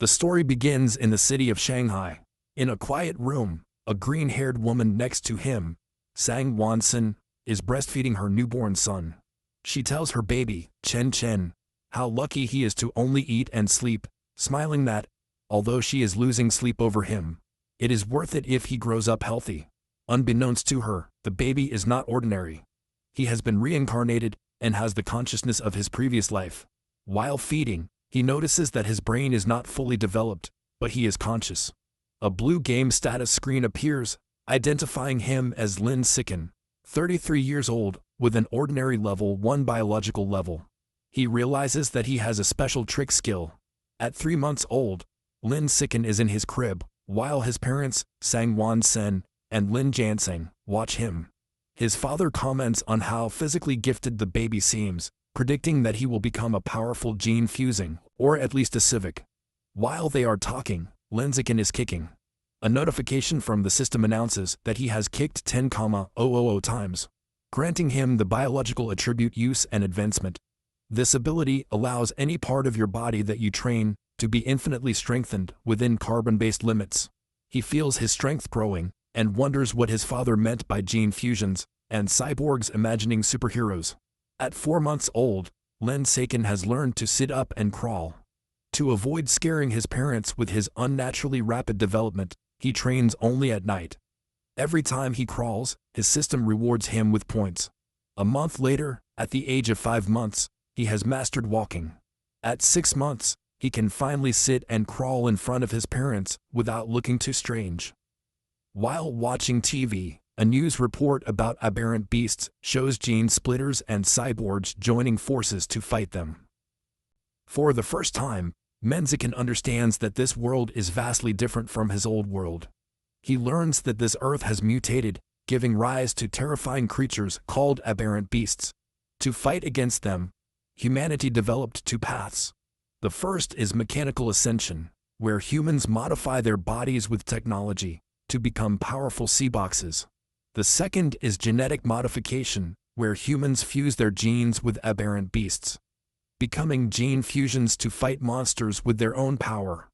The story begins in the city of Shanghai. In a quiet room, a green-haired woman next to him, Sang Wansen, is breastfeeding her newborn son. She tells her baby, Chen Chen, how lucky he is to only eat and sleep, smiling that, although she is losing sleep over him, it is worth it if he grows up healthy. Unbeknownst to her, the baby is not ordinary. He has been reincarnated and has the consciousness of his previous life. While feeding, he notices that his brain is not fully developed, but he is conscious. A blue game status screen appears, identifying him as Lin Sicken, 33 years old, with an ordinary level 1 biological level. He realizes that he has a special trick skill. At 3 months old, Lin Sicken is in his crib, while his parents, Sang Wan Sen and Lin Janseng, watch him. His father comments on how physically gifted the baby seems, predicting that he will become a powerful gene-fusing, or at least a civic. While they are talking, Lin Sicken is kicking. A notification from the system announces that he has kicked 10,000 times, granting him the biological attribute use and advancement. This ability allows any part of your body that you train to be infinitely strengthened within carbon-based limits. He feels his strength growing and wonders what his father meant by gene fusions and cyborgs imagining superheroes. At 4 months old, Lin Sicken has learned to sit up and crawl. To avoid scaring his parents with his unnaturally rapid development, he trains only at night. Every time he crawls, his system rewards him with points. A month later, at the age of 5 months, he has mastered walking. At 6 months, he can finally sit and crawl in front of his parents without looking too strange. While watching TV, a news report about aberrant beasts shows gene splitters and cyborgs joining forces to fight them. For the first time, Menziken understands that this world is vastly different from his old world. He learns that this Earth has mutated, giving rise to terrifying creatures called aberrant beasts. To fight against them, humanity developed 2 paths. The first is mechanical ascension, where humans modify their bodies with technology to become powerful sea-boxes. The second is genetic modification, where humans fuse their genes with aberrant beasts, becoming gene fusions to fight monsters with their own power.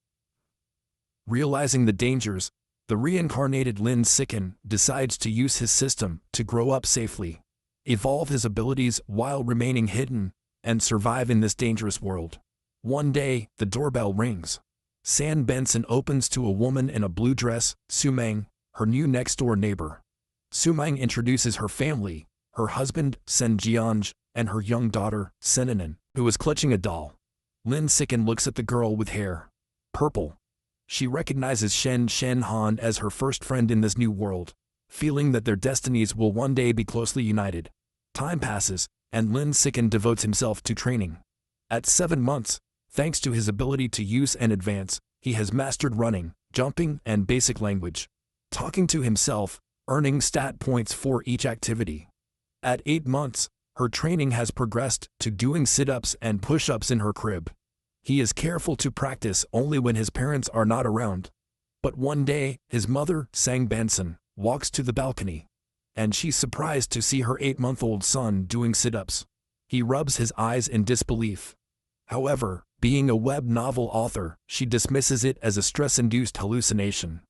Realizing the dangers, the reincarnated Lin Sicken decides to use his system to grow up safely, evolve his abilities while remaining hidden, and survive in this dangerous world. One day, the doorbell rings. San Benson opens to a woman in a blue dress, Sumang, her new next-door neighbor. Sumang introduces her family, her husband, Sen Jianj, and her young daughter, Senanan, who is clutching a doll. Lin Sicken looks at the girl with hair purple. She recognizes Shen Han as her first friend in this new world, feeling that their destinies will one day be closely united. Time passes, and Lin Sicken devotes himself to training. At 7 months, thanks to his ability to use and advance, he has mastered running, jumping, and basic language, talking to himself, earning stat points for each activity. At 8 months, her training has progressed to doing sit-ups and push-ups in her crib. He is careful to practice only when his parents are not around. But one day, his mother, Sang Benson, walks to the balcony, and she's surprised to see her 8-month-old son doing sit-ups. He rubs his eyes in disbelief. However, being a web novel author, she dismisses it as a stress-induced hallucination.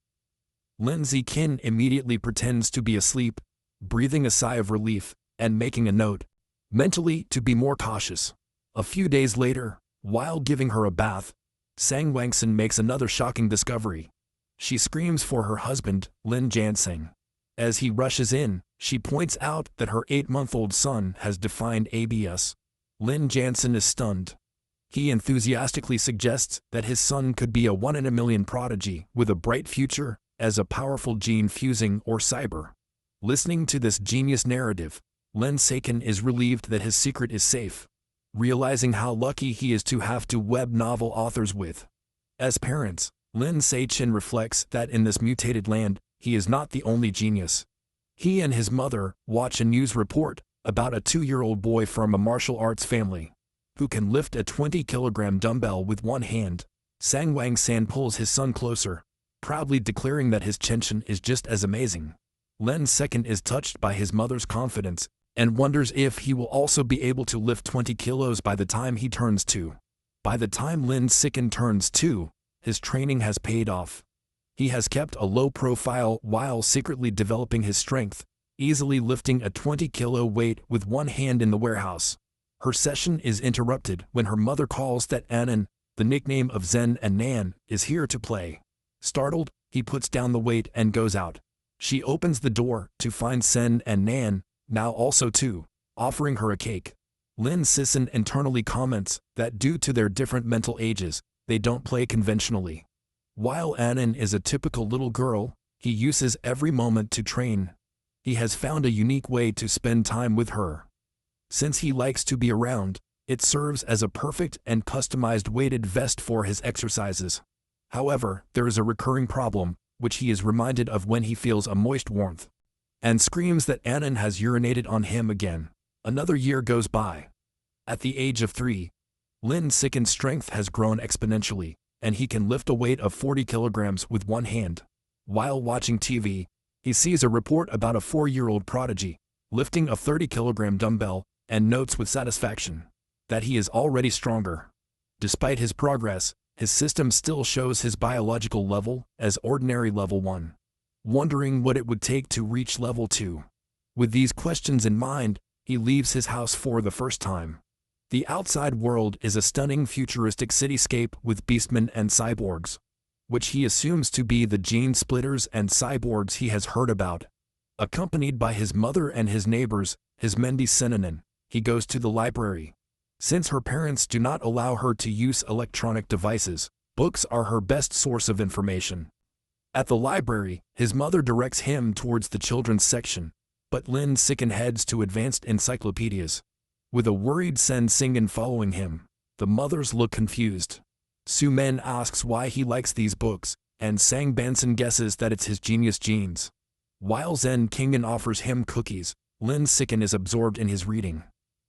Lin Sicken immediately pretends to be asleep, breathing a sigh of relief, and making a note, mentally, to be more cautious. A few days later, while giving her a bath, Sang Wangsen makes another shocking discovery. She screams for her husband, Lin Janseng. As he rushes in, she points out that her 8-month-old son has defined ABS. Lin Jansen is stunned. He enthusiastically suggests that his son could be a 1 in a million prodigy with a bright future as a powerful gene-fusing or cyber. Listening to this genius narrative, Lin Sicken is relieved that his secret is safe, realizing how lucky he is to have 2 web novel authors with. As parents, Lin Sicken reflects that in this mutated land, he is not the only genius. He and his mother watch a news report about a 2-year-old boy from a martial arts family who can lift a 20-kilogram dumbbell with one hand. Sang Wangsan pulls his son closer, proudly declaring that his Chen is just as amazing. Lin Sicken is touched by his mother's confidence and wonders if he will also be able to lift 20 kilos by the time he turns 2. By the time Lin Sicken turns 2, his training has paid off. He has kept a low profile while secretly developing his strength, easily lifting a 20-kilo weight with one hand in the warehouse. Her session is interrupted when her mother calls that Anan, the nickname of Zen and Nan, is here to play. Startled, he puts down the weight and goes out. She opens the door to find Sen and Nan, now also too, offering her a cake. Lin Sisson internally comments that due to their different mental ages, they don't play conventionally. While Anan is a typical little girl, he uses every moment to train. He has found a unique way to spend time with her. Since he likes to be around, it serves as a perfect and customized weighted vest for his exercises. However, there is a recurring problem, which he is reminded of when he feels a moist warmth, and screams that Anan has urinated on him again. Another year goes by. At the age of 3, Lin Sicken's strength has grown exponentially, and he can lift a weight of 40 kilograms with one hand. While watching TV, he sees a report about a 4-year-old prodigy lifting a 30-kilogram dumbbell and notes with satisfaction that he is already stronger. Despite his progress, his system still shows his biological level as ordinary level 1, wondering what it would take to reach level 2. With these questions in mind, he leaves his house for the first time. The outside world is a stunning futuristic cityscape with beastmen and cyborgs, which he assumes to be the gene splitters and cyborgs he has heard about. Accompanied by his mother and his neighbors, his Mendi Sinanen, he goes to the library. Since her parents do not allow her to use electronic devices, books are her best source of information. At the library, his mother directs him towards the children's section, but Lin Sicken heads to advanced encyclopedias. With a worried Sen Singen following him, the mothers look confused. Su Men asks why he likes these books, and Sang Banson guesses that it's his genius genes. While Zen Kingen offers him cookies, Lin Sicken is absorbed in his reading.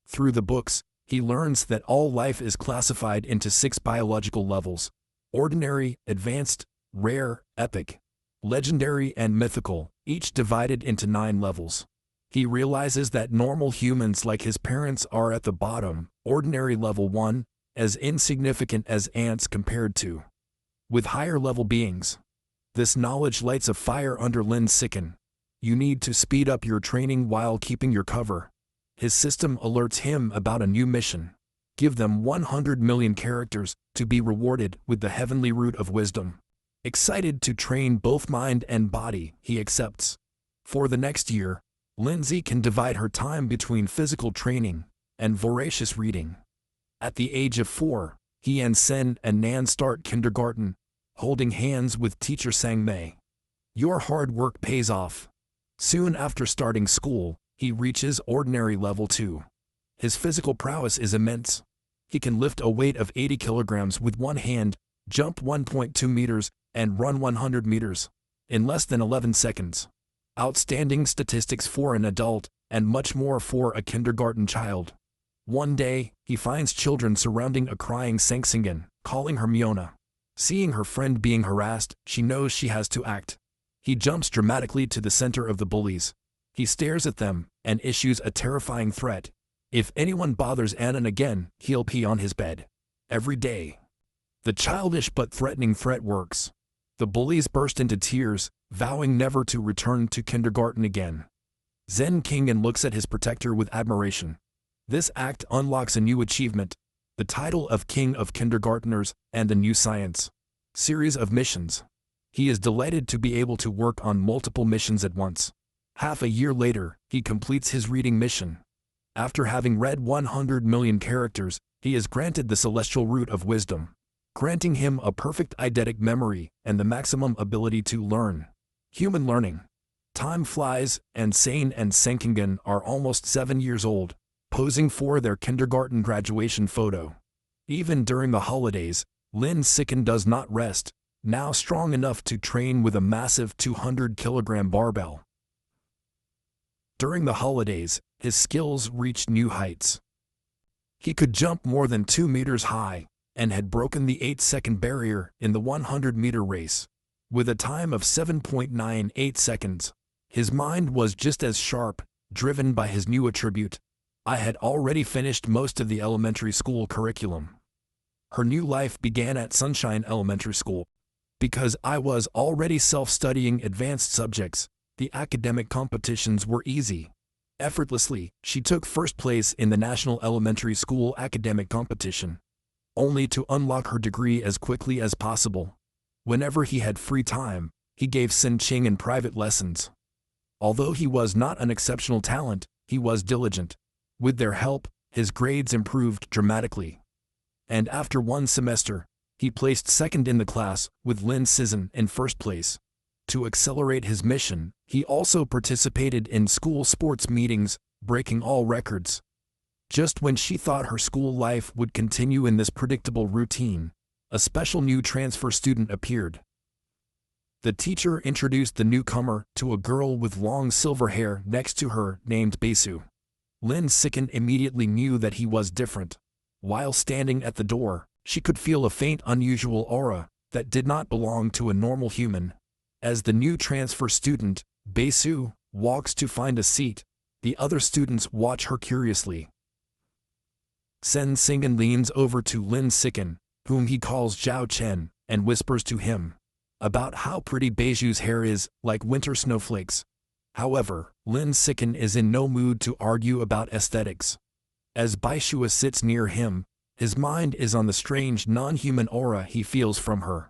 Through the books, he learns that all life is classified into 6 biological levels: ordinary, advanced, rare, epic, legendary, and mythical, each divided into 9 levels. He realizes that normal humans like his parents are at the bottom, ordinary level 1, as insignificant as ants compared to with higher level beings. This knowledge lights a fire under Lin Sicken. You need to speed up your training while keeping your cover. His system alerts him about a new mission. Give them 100 million characters to be rewarded with the heavenly root of wisdom. Excited to train both mind and body, he accepts. For the next year, Lindsay can divide her time between physical training and voracious reading. At the age of 4, he and Sen and Nan start kindergarten, holding hands with teacher Sang Mei. Your hard work pays off. Soon after starting school, he reaches ordinary level 2. His physical prowess is immense. He can lift a weight of 80 kilograms with one hand, jump 1.2 meters, and run 100 meters in less than 11 seconds. Outstanding statistics for an adult, and much more for a kindergarten child. One day, he finds children surrounding a crying Sangsingen, calling her Miona. Seeing her friend being harassed, she knows she has to act. He jumps dramatically to the center of the bullies. He stares at them and issues a terrifying threat. If anyone bothers Anan again, he'll pee on his bed. Every day. The childish but threatening threat works. The bullies burst into tears, vowing never to return to kindergarten again. Zen Kingen looks at his protector with admiration. This act unlocks a new achievement, the title of King of Kindergarteners, and a new science series of missions. He is delighted to be able to work on multiple missions at once. Half a year later, he completes his reading mission. After having read 100 million characters, he is granted the celestial root of wisdom, granting him a perfect eidetic memory and the maximum ability to learn. Human learning. Time flies, and Sane and Senkingen are almost 7 years old, posing for their kindergarten graduation photo. Even during the holidays, Lin Sicken does not rest, now strong enough to train with a massive 200-kilogram barbell. During the holidays, his skills reached new heights. He could jump more than 2 meters high, and had broken the 8-second barrier in the 100-meter race. With a time of 7.98 seconds, his mind was just as sharp, driven by his new attribute. I had already finished most of the elementary school curriculum. Her new life began at Sunshine Elementary School. Because I was already self-studying advanced subjects, the academic competitions were easy. Effortlessly, she took first place in the National Elementary School Academic Competition, only to unlock her degree as quickly as possible. Whenever he had free time, he gave Sin Ching in private lessons. Although he was not an exceptional talent, he was diligent. With their help, his grades improved dramatically. And after one semester, he placed second in the class, with Lin Sizhen in first place. To accelerate his mission, he also participated in school sports meetings, breaking all records. Just when she thought her school life would continue in this predictable routine, a special new transfer student appeared. The teacher introduced the newcomer to a girl with long silver hair next to her named Baesu. Lin Sizhen immediately knew that he was different. While standing at the door, she could feel a faint unusual aura that did not belong to a normal human. As the new transfer student, Baesu walks to find a seat. The other students watch her curiously. Sen Singen leans over to Lin Sizhen, whom he calls Zhao Chen, and whispers to him about how pretty Baesu's hair is, like winter snowflakes. However, Lin Sizhen is in no mood to argue about aesthetics. As Baesu sits near him, his mind is on the strange non-human aura he feels from her.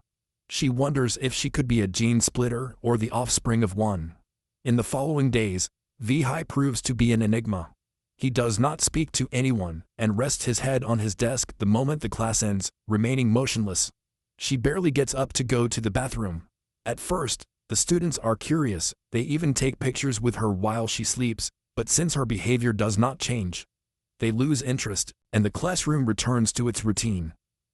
She wonders if she could be a gene splitter or the offspring of one. In the following days, Vihai proves to be an enigma. He does not speak to anyone and rests his head on his desk the moment the class ends, remaining motionless. She barely gets up to go to the bathroom. At first, the students are curious, they even take pictures with her while she sleeps, but since her behavior does not change, they lose interest, and the classroom returns to its routine.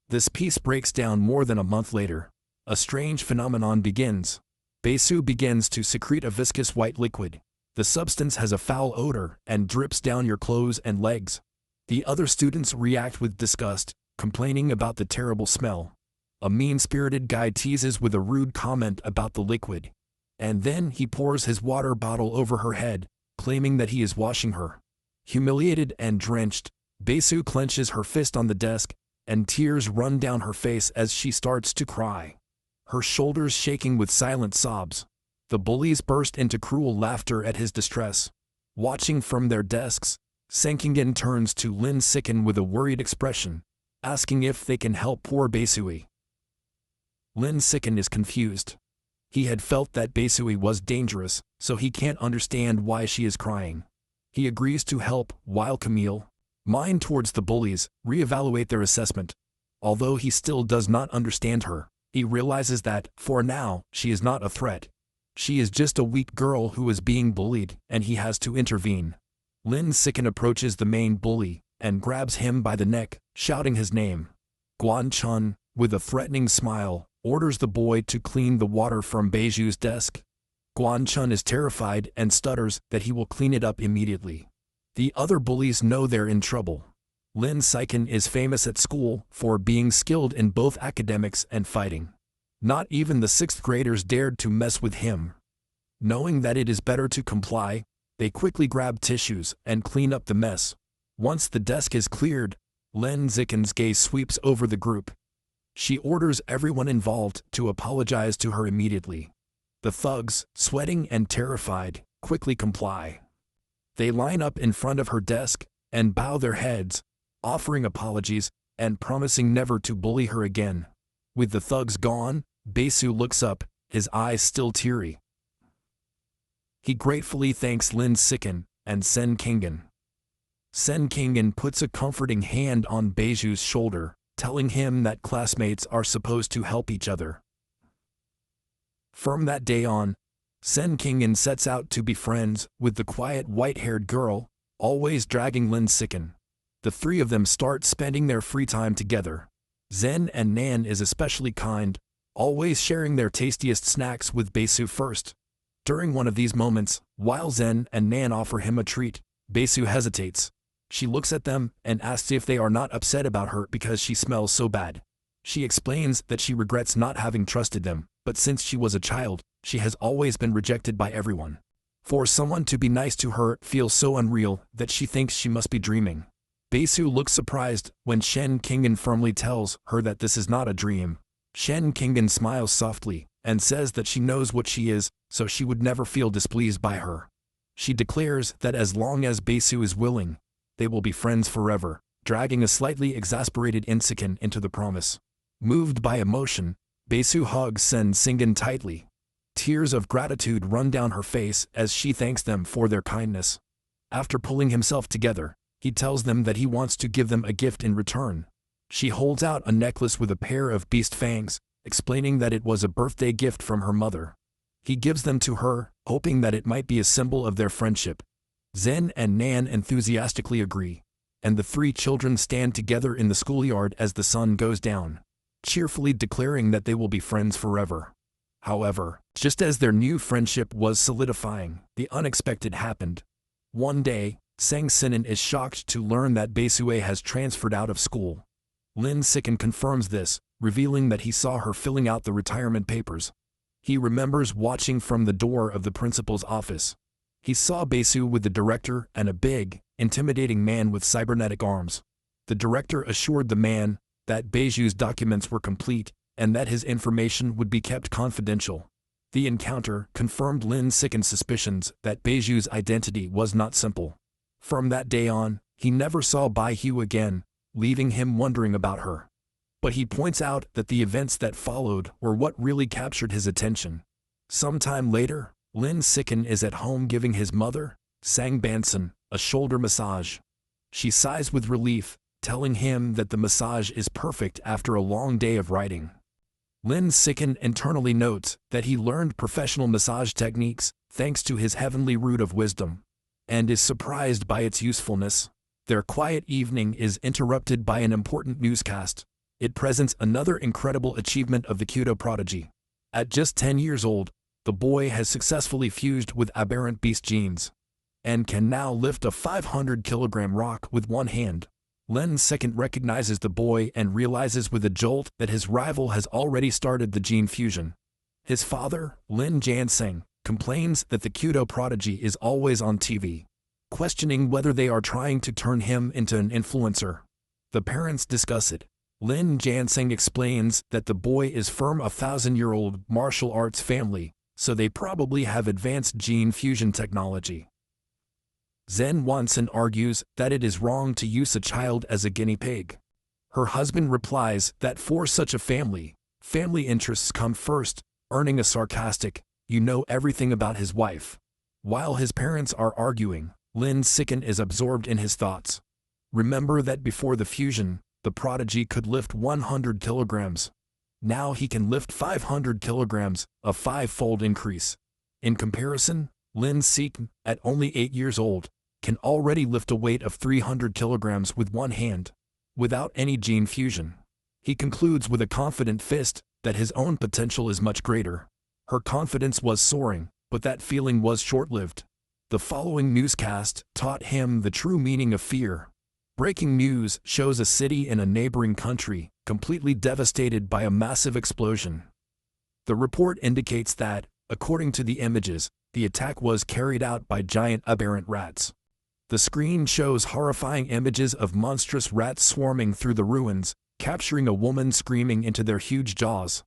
This piece breaks down more than a month later. A strange phenomenon begins. Baesu begins to secrete a viscous white liquid. The substance has a foul odor and drips down your clothes and legs. The other students react with disgust, complaining about the terrible smell. A mean-spirited guy teases with a rude comment about the liquid. And then he pours his water bottle over her head, claiming that he is washing her. Humiliated and drenched, Baesu clenches her fist on the desk, and tears run down her face as she starts to cry, her shoulders shaking with silent sobs. The bullies burst into cruel laughter at his distress. Watching from their desks, Senkingen turns to Lin Sizhen with a worried expression, asking if they can help poor Baesui. Lin Sizhen is confused. He had felt that Baesui was dangerous, so he can't understand why she is crying. He agrees to help, while Camille, mind towards the bullies, reevaluate their assessment. Although he still does not understand her, he realizes that, for now, she is not a threat. She is just a weak girl who is being bullied, and he has to intervene. Lin Sizhen approaches the main bully, and grabs him by the neck, shouting his name. Guan Chun, with a threatening smile, orders the boy to clean the water from Baesu's desk. Guan Chun is terrified and stutters that he will clean it up immediately. The other bullies know they're in trouble. Lin Sizhen is famous at school for being skilled in both academics and fighting. Not even the 6th graders dared to mess with him. Knowing that it is better to comply, they quickly grab tissues and clean up the mess. Once the desk is cleared, Lin Sizhen's gaze sweeps over the group. She orders everyone involved to apologize to her immediately. The thugs, sweating and terrified, quickly comply. They line up in front of her desk and bow their heads, offering apologies and promising never to bully her again. With the thugs gone, Baesu looks up, his eyes still teary. He gratefully thanks Lin Sizhen and Sen Kingen. Sen Kingen puts a comforting hand on Baesu's shoulder, telling him that classmates are supposed to help each other. From that day on, Sen Kingen sets out to be friends with the quiet white-haired girl, always dragging Lin Sizhen. The three of them start spending their free time together. Zen and Nan is especially kind, always sharing their tastiest snacks with Baesu first. During one of these moments, while Zen and Nan offer him a treat, Baesu hesitates. She looks at them and asks if they are not upset about her because she smells so bad. She explains that she regrets not having trusted them, but since she was a child, she has always been rejected by everyone. For someone to be nice to her feels so unreal that she thinks she must be dreaming. Baesu looks surprised when Shen Kingen firmly tells her that this is not a dream. Shen Kingen smiles softly and says that she knows what she is, so she would never feel displeased by her. She declares that as long as Baesu is willing, they will be friends forever, dragging a slightly exasperated Insikin into the promise. Moved by emotion, Baesu hugs Sen Singen tightly. Tears of gratitude run down her face as she thanks them for their kindness. After pulling himself together, he tells them that he wants to give them a gift in return. She holds out a necklace with a pair of beast fangs, explaining that it was a birthday gift from her mother. He gives them to her, hoping that it might be a symbol of their friendship. Zen and Nan enthusiastically agree, and the three children stand together in the schoolyard as the sun goes down, cheerfully declaring that they will be friends forever. However, just as their new friendship was solidifying, the unexpected happened. One day, Sang Sinin is shocked to learn that Baesue has transferred out of school. Lin Sikin confirms this, revealing that he saw her filling out the retirement papers. He remembers watching from the door of the principal's office. He saw Baesu with the director and a big, intimidating man with cybernetic arms. The director assured the man that Baesu's documents were complete and that his information would be kept confidential. The encounter confirmed Lin Sikin's suspicions that Baesu's identity was not simple. From that day on, he never saw Bai Hu again, leaving him wondering about her. But he points out that the events that followed were what really captured his attention. Sometime later, Lin Sikin is at home giving his mother, Sang Banson, a shoulder massage. She sighs with relief, telling him that the massage is perfect after a long day of writing. Lin Sikin internally notes that he learned professional massage techniques thanks to his heavenly root of wisdom, and is surprised by its usefulness. Their quiet evening is interrupted by an important newscast. It presents another incredible achievement of the Kyudo prodigy. At just 10 years old, the boy has successfully fused with aberrant beast genes, and can now lift a 500-kilogram rock with one hand. Lin Second recognizes the boy and realizes with a jolt that his rival has already started the gene fusion. His father, Lin Janseng, complains that the Kyudo prodigy is always on TV, questioning whether they are trying to turn him into an influencer. The parents discuss it. Lin Janseng explains that the boy is from a 1,000-year-old martial arts family, so they probably have advanced gene fusion technology. Zen Wanson argues that it is wrong to use a child as a guinea pig. Her husband replies that for such a family interests come first, earning a sarcastic, "You know everything about his wife." While his parents are arguing, Lin Sikin is absorbed in his thoughts. Remember that before the fusion, the prodigy could lift 100 kilograms. Now he can lift 500 kilograms, a 5-fold increase. In comparison, Lin Sikin, at only 8 years old, can already lift a weight of 300 kilograms with one hand, without any gene fusion. He concludes with a confident fist that his own potential is much greater. Her confidence was soaring, but that feeling was short-lived. The following newscast taught him the true meaning of fear. Breaking news shows a city in a neighboring country completely devastated by a massive explosion. The report indicates that, according to the images, the attack was carried out by giant aberrant rats. The screen shows horrifying images of monstrous rats swarming through the ruins, capturing a woman screaming into their huge jaws,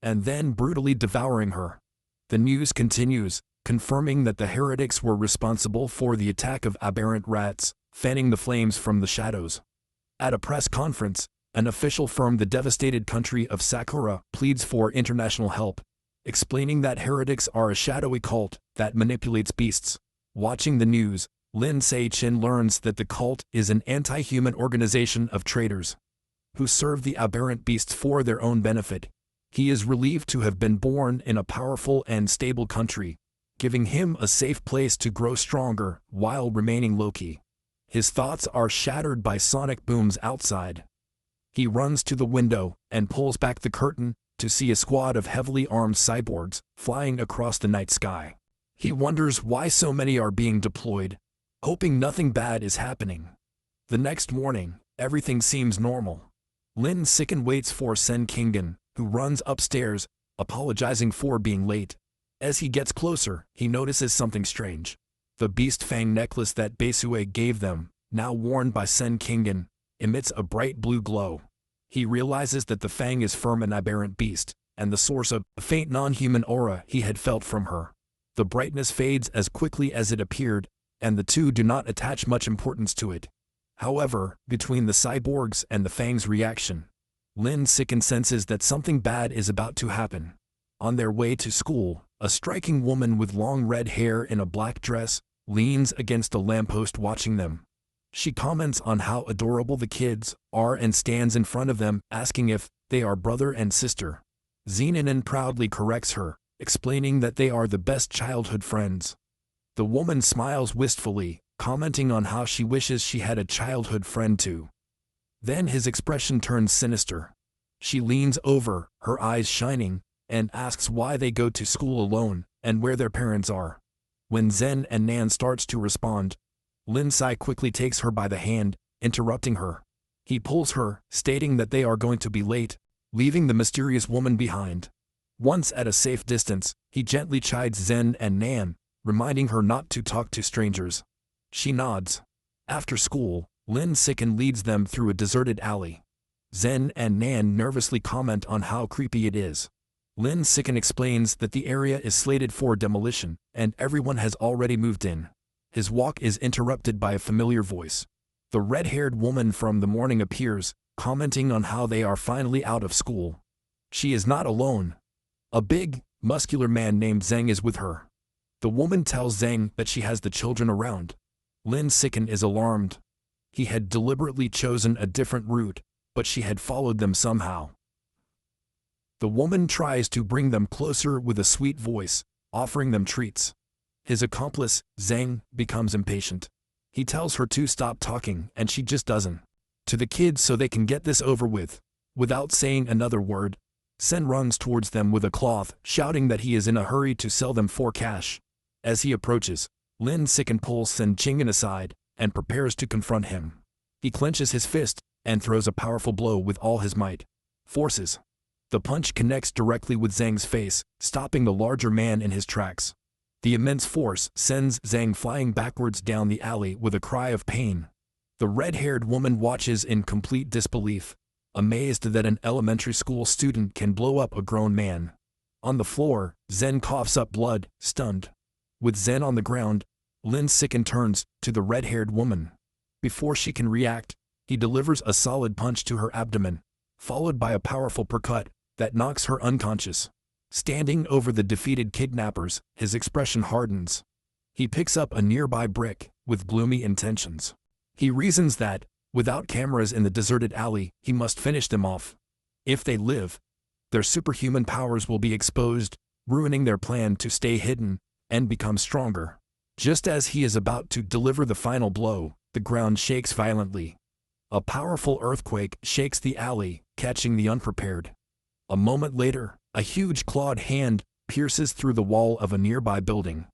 and then brutally devouring her. The news continues, confirming that the heretics were responsible for the attack of aberrant rats, fanning the flames from the shadows. At a press conference, an official from the devastated country of Sakura pleads for international help, explaining that heretics are a shadowy cult that manipulates beasts. Watching the news, Lin Se-chin learns that the cult is an anti-human organization of traitors who serve the aberrant beasts for their own benefit. He is relieved to have been born in a powerful and stable country, giving him a safe place to grow stronger while remaining low-key. His thoughts are shattered by sonic booms outside. He runs to the window and pulls back the curtain to see a squad of heavily armed cyborgs flying across the night sky. He wonders why so many are being deployed, hoping nothing bad is happening. The next morning, everything seems normal. Lin Sikin waits for Sen Kingen, who runs upstairs, apologizing for being late. As he gets closer, he notices something strange. The beast fang necklace that Baesue gave them now worn by Sen Kingen, emits a bright blue glow. He realizes that the fang is firm and aberrant beast, and the source of a faint non-human aura he had felt from her. The brightness fades as quickly as it appeared, and the two do not attach much importance to it. However, between the cyborgs and the fang's reaction, Lin Sicken senses that something bad is about to happen. On their way to school, a striking woman with long red hair in a black dress leans against a lamppost watching them. She comments on how adorable the kids are and stands in front of them, asking if they are brother and sister. Xenanin proudly corrects her, explaining that they are the best childhood friends. The woman smiles wistfully, commenting on how she wishes she had a childhood friend too. Then his expression turns sinister. She leans over, her eyes shining, and asks why they go to school alone and where their parents are. When Zen and Nan starts to respond, Lin Sai quickly takes her by the hand, interrupting her. He pulls her, stating that they are going to be late, leaving the mysterious woman behind. Once at a safe distance, he gently chides Zen and Nan, reminding her not to talk to strangers. She nods. After school, Lin Sicken leads them through a deserted alley. Zen and Nan nervously comment on how creepy it is. Lin Sicken explains that the area is slated for demolition, and everyone has already moved in. His walk is interrupted by a familiar voice. The red-haired woman from the morning appears, commenting on how they are finally out of school. She is not alone. A big, muscular man named Zhang is with her. The woman tells Zhang that she has the children around. Lin Sicken is alarmed. He had deliberately chosen a different route, but she had followed them somehow. The woman tries to bring them closer with a sweet voice, offering them treats. His accomplice, Zhang, becomes impatient. He tells her to stop talking, and she just doesn't. To the kids so they can get this over with. Without saying another word, Sen runs towards them with a cloth, shouting that he is in a hurry to sell them for cash. As he approaches, Lin Sicken pulls Sen Chingen aside and prepares to confront him. He clenches his fist and throws a powerful blow with all his might. Forces. The punch connects directly with Zhang's face, stopping the larger man in his tracks. The immense force sends Zhang flying backwards down the alley with a cry of pain. The red-haired woman watches in complete disbelief, amazed that an elementary school student can blow up a grown man. On the floor, Zen coughs up blood, stunned. With Zen on the ground, Lin Sicken turns to the red-haired woman. Before she can react, he delivers a solid punch to her abdomen, followed by a powerful percut that knocks her unconscious. Standing over the defeated kidnappers, his expression hardens. He picks up a nearby brick with gloomy intentions. He reasons that, without cameras in the deserted alley, he must finish them off. If they live, their superhuman powers will be exposed, ruining their plan to stay hidden and become stronger. Just as he is about to deliver the final blow, the ground shakes violently. A powerful earthquake shakes the alley, catching the unprepared. A moment later, a huge clawed hand pierces through the wall of a nearby building.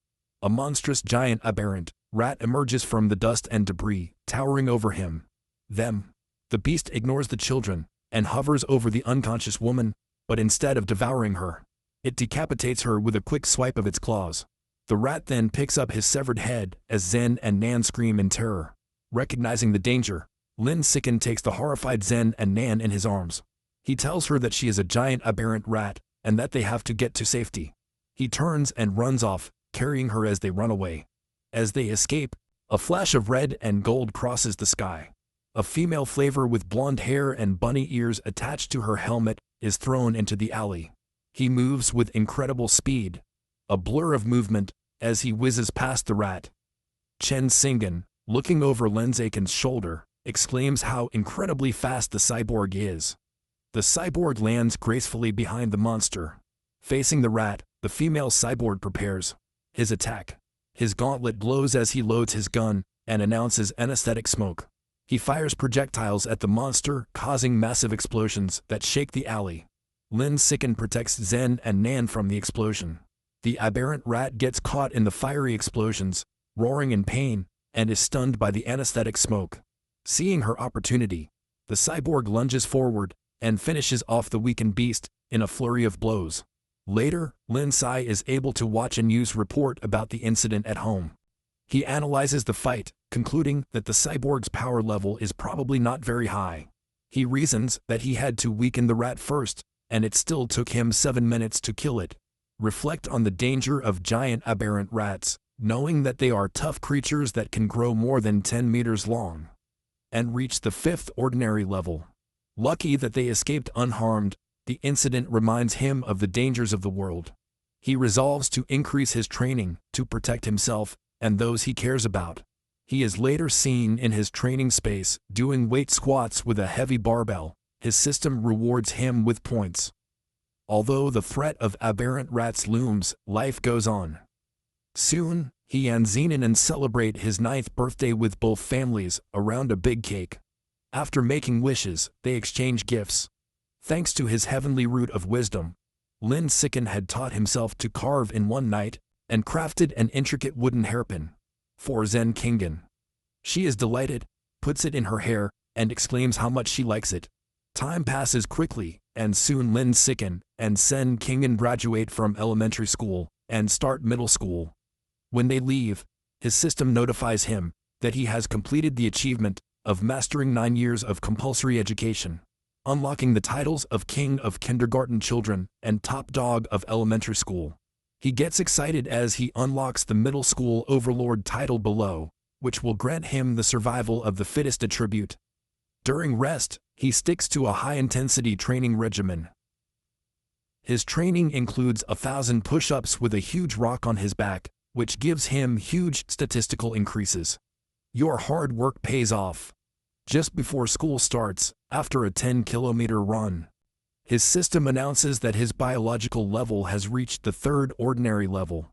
A monstrous giant aberrant rat emerges from the dust and debris, towering over him. The beast ignores the children and hovers over the unconscious woman, but instead of devouring her, it decapitates her with a quick swipe of its claws. The rat then picks up his severed head as Zen and Nan scream in terror. Recognizing the danger, Lin Sicken takes the horrified Zen and Nan in his arms. He tells her that she is a giant aberrant rat and that they have to get to safety. He turns and runs off, carrying her as they run away. As they escape, a flash of red and gold crosses the sky. A female flavor with blonde hair and bunny ears attached to her helmet is thrown into the alley. He moves with incredible speed, a blur of movement, as he whizzes past the rat. Chen Singen, looking over Lenzaken's shoulder, exclaims how incredibly fast the cyborg is. The cyborg lands gracefully behind the monster. Facing the rat, the female cyborg prepares his attack. His gauntlet glows as he loads his gun and announces anesthetic smoke. He fires projectiles at the monster, causing massive explosions that shake the alley. Lin Sicken protects Zen and Nan from the explosion. The aberrant rat gets caught in the fiery explosions, roaring in pain, and is stunned by the anesthetic smoke. Seeing her opportunity, the cyborg lunges forward and finishes off the weakened beast in a flurry of blows. Later, Lin Sai is able to watch a news report about the incident at home. He analyzes the fight concluding that the cyborg's power level is probably not very high. He reasons that he had to weaken the rat first, and it still took him 7 minutes to kill it. Reflect on the danger of giant aberrant rats, knowing that they are tough creatures that can grow more than 10 meters long and reach the 5th ordinary level. Lucky that they escaped unharmed, the incident reminds him of the dangers of the world. He resolves to increase his training to protect himself and those he cares about. He is later seen in his training space doing weight squats with a heavy barbell. His system rewards him with points. Although the threat of aberrant rats looms, life goes on. Soon, he and Zenon celebrate his 9th birthday with both families around a big cake. After making wishes, they exchange gifts. Thanks to his heavenly root of wisdom, Lin Sicken had taught himself to carve in one night and crafted an intricate wooden hairpin for Zen Kingen. She is delighted, puts it in her hair, and exclaims how much she likes it. Time passes quickly, and soon Lin Sicken and Zen Kingen graduate from elementary school and start middle school. When they leave, his system notifies him that he has completed the achievement of mastering 9 years of compulsory education, unlocking the titles of King of Kindergarten Children and Top Dog of Elementary School. He gets excited as he unlocks the Middle School Overlord title below, which will grant him the survival of the fittest attribute. During rest, he sticks to a high-intensity training regimen. His training includes 1,000 push-ups with a huge rock on his back, which gives him huge statistical increases. Your hard work pays off. Just before school starts, after a 10-kilometer run, his system announces that his biological level has reached the 3rd ordinary level.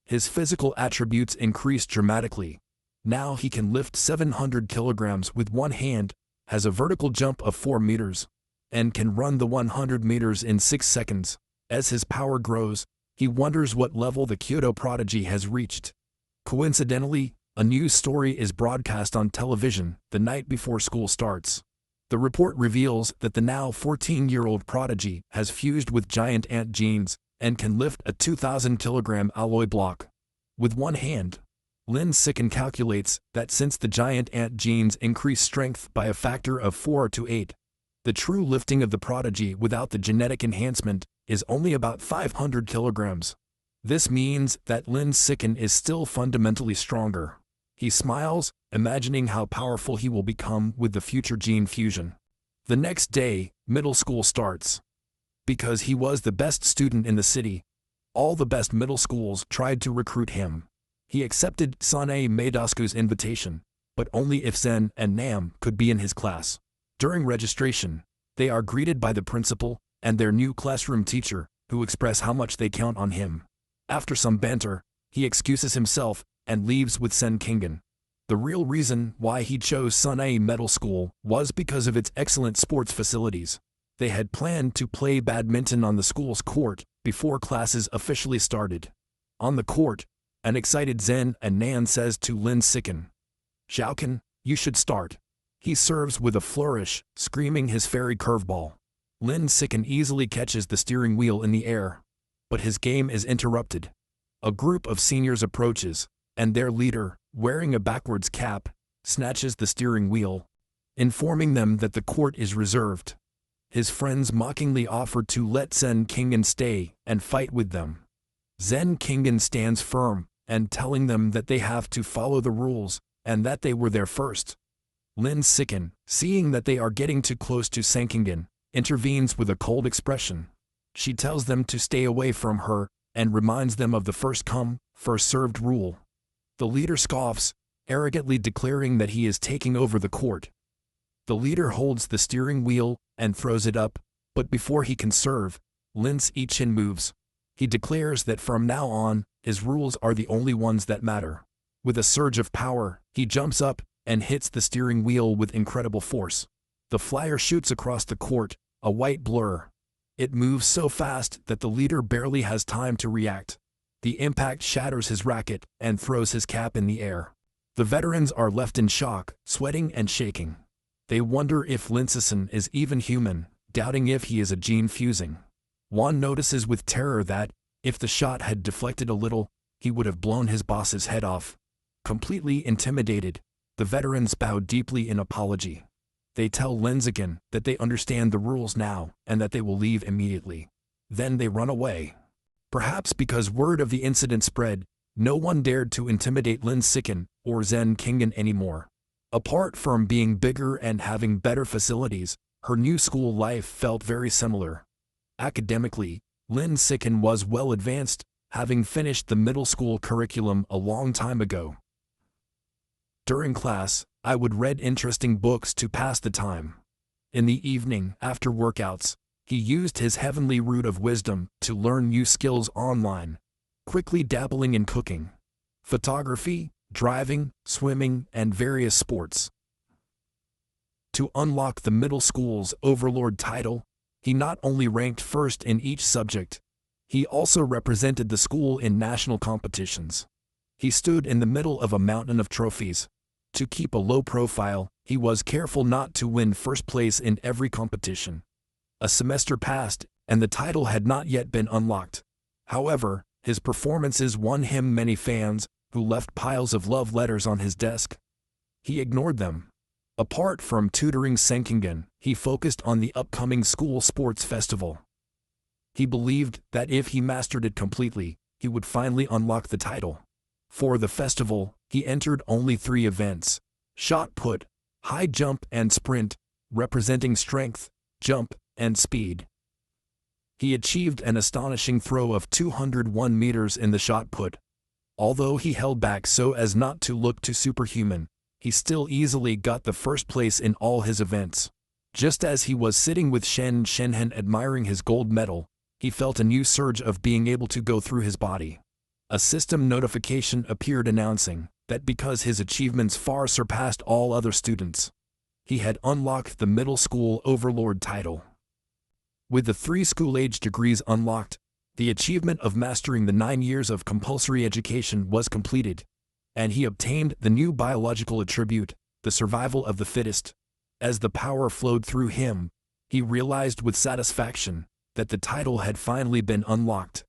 His physical attributes increase dramatically. Now he can lift 700 kilograms with one hand, has a vertical jump of 4 meters, and can run the 100 meters in 6 seconds. As his power grows, he wonders what level the Kyoto prodigy has reached. Coincidentally, a news story is broadcast on television the night before school starts. The report reveals that the now 14-year-old prodigy has fused with giant ant genes and can lift a 2,000-kilogram alloy block with one hand. Lin Sicken calculates that since the giant ant genes increase strength by a factor of 4 to 8, the true lifting of the prodigy without the genetic enhancement is only about 500 kilograms. This means that Lin Sicken is still fundamentally stronger. He smiles, imagining how powerful he will become with the future gene fusion. The next day, middle school starts. Because he was the best student in the city, all the best middle schools tried to recruit him. He accepted Sanae Maidasuku's invitation, but only if Zen and Nam could be in his class. During registration, they are greeted by the principal and their new classroom teacher, who express how much they count on him. After some banter, he excuses himself and leaves with Sen Kingen. The real reason why he chose Sanae Middle School was because of its excellent sports facilities. They had planned to play badminton on the school's court before classes officially started. On the court, an excited Zen and Nan says to Lin Sicken, "Xiaokan, you should start." He serves with a flourish, screaming his fairy curveball. Lin Sicken easily catches the steering wheel in the air, but his game is interrupted. A group of seniors approaches, and their leader, wearing a backwards cap, snatches the steering wheel, informing them that the court is reserved. His friends mockingly offer to let Zen Kingen stay and fight with them. Zen Kingen stands firm and telling them that they have to follow the rules and that they were there first. Lin Sicken, seeing that they are getting too close to Senkingen, intervenes with a cold expression. She tells them to stay away from her and reminds them of the first come, first served rule. The leader scoffs, arrogantly declaring that he is taking over the court. The leader holds the steering wheel and throws it up, but before he can serve, Lin's Ichin moves. He declares that from now on, his rules are the only ones that matter. With a surge of power, he jumps up and hits the steering wheel with incredible force. The flyer shoots across the court, a white blur. It moves so fast that the leader barely has time to react. The impact shatters his racket and throws his cap in the air. The veterans are left in shock, sweating and shaking. They wonder if Linsison is even human, doubting if he is a gene fusing. Juan notices with terror that, if the shot had deflected a little, he would have blown his boss's head off. Completely intimidated, The veterans bow deeply in apology. They tell Lin Zikin that they understand the rules now and that they will leave immediately. Then they run away. Perhaps because word of the incident spread, no one dared to intimidate Lin Zikin or Zen Kingen anymore. Apart from being bigger and having better facilities, her new school life felt very similar. Academically, Lin Zikin was well advanced, having finished the middle school curriculum a long time ago. During class, I would read interesting books to pass the time. In the evening, after workouts, he used his heavenly root of wisdom to learn new skills online, quickly dabbling in cooking, photography, driving, swimming, and various sports. To unlock the middle school's overlord title, he not only ranked first in each subject, he also represented the school in national competitions. He stood in the middle of a mountain of trophies. To keep a low profile, he was careful not to win first place in every competition. A semester passed, and the title had not yet been unlocked. However, his performances won him many fans, who left piles of love letters on his desk. He ignored them. Apart from tutoring Senkingen, he focused on the upcoming school sports festival. He believed that if he mastered it completely, he would finally unlock the title. For the festival, he entered only 3 events: shot put, high jump and sprint, representing strength, jump, and speed. He achieved an astonishing throw of 201 meters in the shot put. Although he held back so as not to look too superhuman, he still easily got the first place in all his events. Just as he was sitting with Shen Shenhen admiring his gold medal, he felt a new surge of being able to go through his body. A system notification appeared announcing that because his achievements far surpassed all other students, he had unlocked the middle school overlord title. With the 3 school-age degrees unlocked, the achievement of mastering the 9 years of compulsory education was completed, and he obtained the new biological attribute, the survival of the fittest. As the power flowed through him, he realized with satisfaction that the title had finally been unlocked.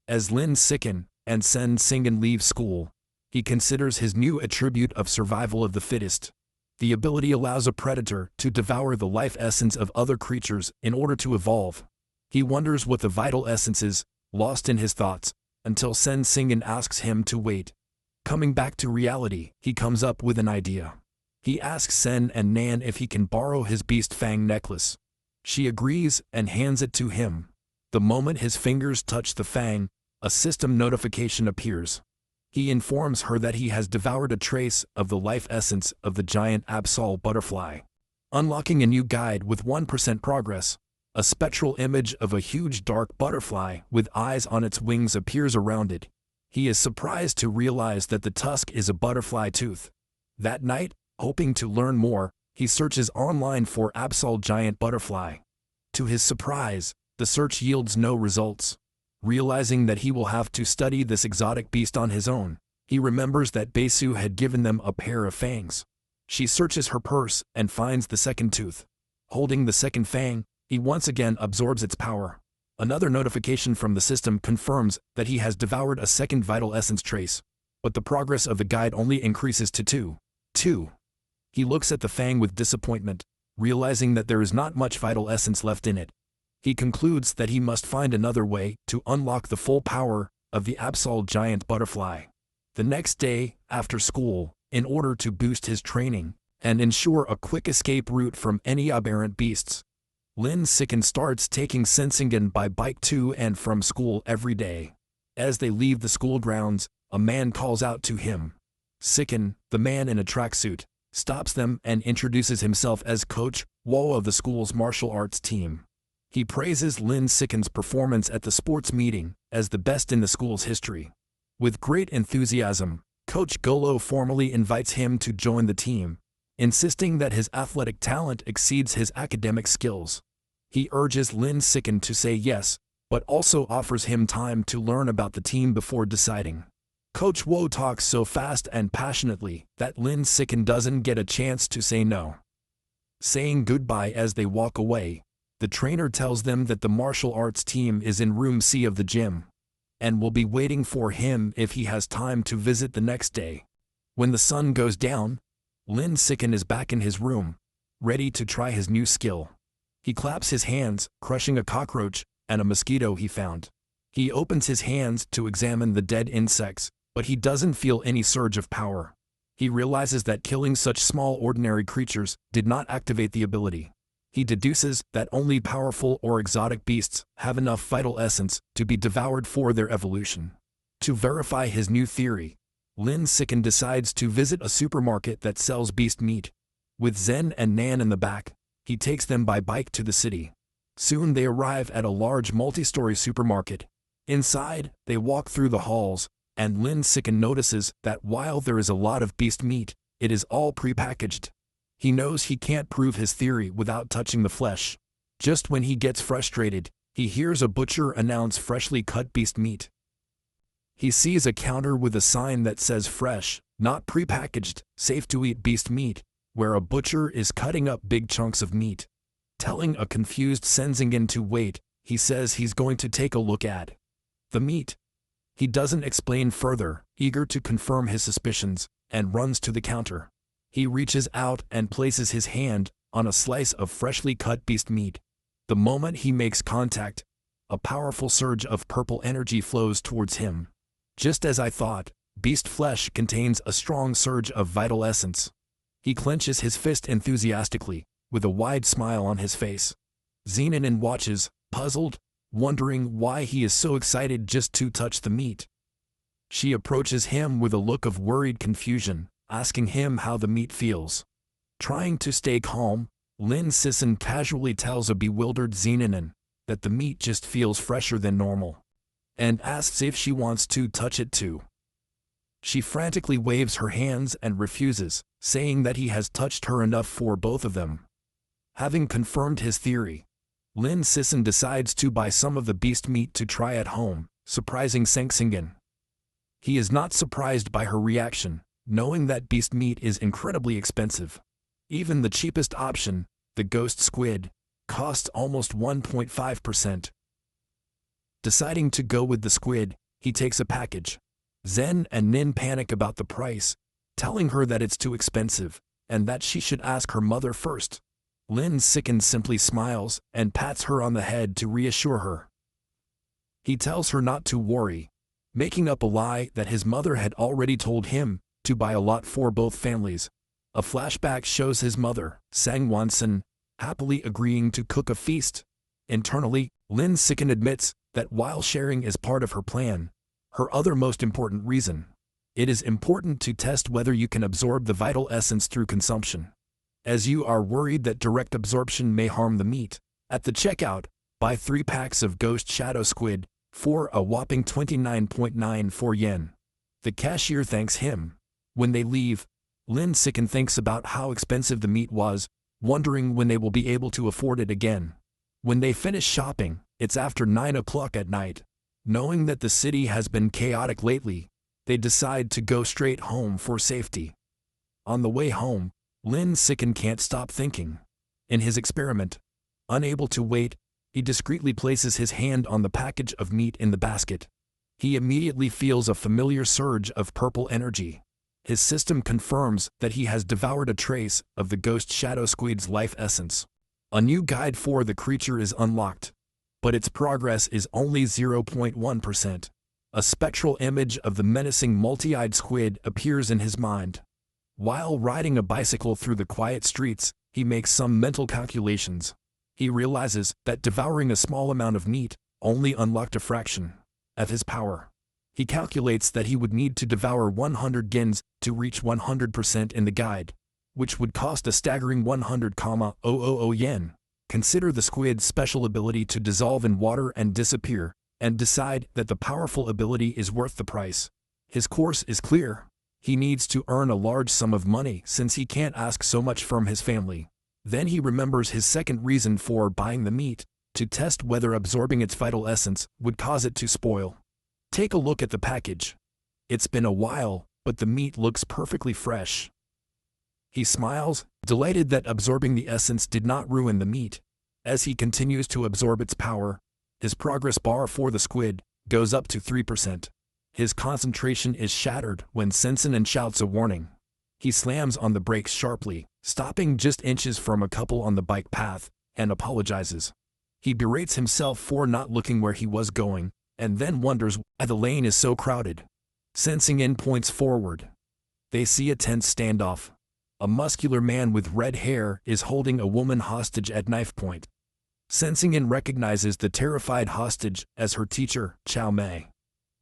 As Lin Zikin and Sen Singen leave school, he considers his new attribute of survival of the fittest. The ability allows a predator to devour the life essence of other creatures in order to evolve. He wonders what the vital essence is, lost in his thoughts, until Sen Singen asks him to wait. Coming back to reality, he comes up with an idea. He asks Sen and Nan if he can borrow his beast fang necklace. She agrees and hands it to him. The moment his fingers touch the fang, a system notification appears. He informs her that he has devoured a trace of the life essence of the giant Absol butterfly. Unlocking a new guide with 1% progress, a spectral image of a huge dark butterfly with eyes on its wings appears around it. He is surprised to realize that the tusk is a butterfly tooth. That night, hoping to learn more, he searches online for Absol giant butterfly. To his surprise, the search yields no results. Realizing that he will have to study this exotic beast on his own, he remembers that Besu had given them a pair of fangs. She searches her purse and finds the second tooth. Holding the second fang, he once again absorbs its power. Another notification from the system confirms that he has devoured a second vital essence trace, but the progress of the guide only increases to 2. He looks at the fang with disappointment, realizing that there is not much vital essence left in it. He concludes that he must find another way to unlock the full power of the Absol giant butterfly. The next day, after school, in order to boost his training and ensure a quick escape route from any aberrant beasts, Lin Zikin starts taking Sensingen by bike to and from school every day. As they leave the school grounds, a man calls out to him. Zikin, the man in a tracksuit, stops them and introduces himself as Coach Wo of the school's martial arts team. He praises Lin Zikin's performance at the sports meeting as the best in the school's history. With great enthusiasm, Coach Golo formally invites him to join the team, insisting that his athletic talent exceeds his academic skills. He urges Lin Zikin to say yes, but also offers him time to learn about the team before deciding. Coach Wo talks so fast and passionately that Lin Zikin doesn't get a chance to say no. Saying goodbye as they walk away, the trainer tells them that the martial arts team is in room C of the gym, and will be waiting for him if he has time to visit the next day. When the sun goes down, Lin Sicken is back in his room, ready to try his new skill. He claps his hands, crushing a cockroach and a mosquito he found. He opens his hands to examine the dead insects, but he doesn't feel any surge of power. He realizes that killing such small ordinary creatures did not activate the ability. He deduces that only powerful or exotic beasts have enough vital essence to be devoured for their evolution. To verify his new theory, Lin Sicken decides to visit a supermarket that sells beast meat. With Zen and Nan in the back, he takes them by bike to the city. Soon they arrive at a large multi-story supermarket. Inside, they walk through the halls, and Lin Sicken notices that while there is a lot of beast meat, it is all prepackaged. He knows he can't prove his theory without touching the flesh. Just when he gets frustrated, he hears a butcher announce freshly cut beast meat. He sees a counter with a sign that says fresh, not prepackaged, safe to eat beast meat, where a butcher is cutting up big chunks of meat. Telling a confused Senzingen to wait, he says he's going to take a look at the meat. He doesn't explain further, eager to confirm his suspicions, and runs to the counter. He reaches out and places his hand on a slice of freshly cut beast meat. The moment he makes contact, a powerful surge of purple energy flows towards him. Just as I thought, beast flesh contains a strong surge of vital essence. He clenches his fist enthusiastically, with a wide smile on his face. Xenanin watches, puzzled, wondering why he is so excited just to touch the meat. She approaches him with a look of worried confusion, asking him how the meat feels. Trying to stay calm, Lin Sicken casually tells a bewildered Xenanin that the meat just feels fresher than normal, and asks if she wants to touch it too. She frantically waves her hands and refuses, saying that he has touched her enough for both of them. Having confirmed his theory, Lin Sicken decides to buy some of the beast meat to try at home, surprising Senzingen. He is not surprised by her reaction, knowing that beast meat is incredibly expensive. Even the cheapest option, the ghost squid, costs almost 1.5%. Deciding to go with the squid, he takes a package. Zen and Nin panic about the price, telling her that it's too expensive, and that she should ask her mother first. Lin Sicken simply smiles and pats her on the head to reassure her. He tells her not to worry, making up a lie that his mother had already told him to buy a lot for both families. A flashback shows his mother, Sang Wonson, happily agreeing to cook a feast. Internally, Lin Sicken admits that while sharing is part of her plan, her other most important reason, it is important to test whether you can absorb the vital essence through consumption. As you are worried that direct absorption may harm the meat, at the checkout, buy 3 packs of ghost shadow squid for a whopping 29.94 yen. The cashier thanks him. When they leave, Lin Sicken thinks about how expensive the meat was, wondering when they will be able to afford it again. When they finish shopping, it's after 9 o'clock at night. Knowing that the city has been chaotic lately, they decide to go straight home for safety. On the way home, Lin Sicken can't stop thinking. In his experiment, unable to wait, he discreetly places his hand on the package of meat in the basket. He immediately feels a familiar surge of purple energy. His system confirms that he has devoured a trace of the ghost shadow squid's life essence. A new guide for the creature is unlocked, but its progress is only 0.1%. A spectral image of the menacing multi-eyed squid appears in his mind. While riding a bicycle through the quiet streets, he makes some mental calculations. He realizes that devouring a small amount of meat only unlocked a fraction of his power. He calculates that he would need to devour 100 gens to reach 100% in the guide, which would cost a staggering 100,000 yen. Consider the squid's special ability to dissolve in water and disappear, and decide that the powerful ability is worth the price. His course is clear. He needs to earn a large sum of money since he can't ask so much from his family. Then he remembers his second reason for buying the meat, to test whether absorbing its vital essence would cause it to spoil. Take a look at the package. It's been a while, but the meat looks perfectly fresh. He smiles, delighted that absorbing the essence did not ruin the meat. As he continues to absorb its power, his progress bar for the squid goes up to 3%. His concentration is shattered when Senzingen shouts a warning. He slams on the brakes sharply, stopping just inches from a couple on the bike path, and apologizes. He berates himself for not looking where he was going, and then wonders why the lane is so crowded. Sensing in points forward. They see a tense standoff. A muscular man with red hair is holding a woman hostage at knife point. Sensing in recognizes the terrified hostage as her teacher, Chow Mei.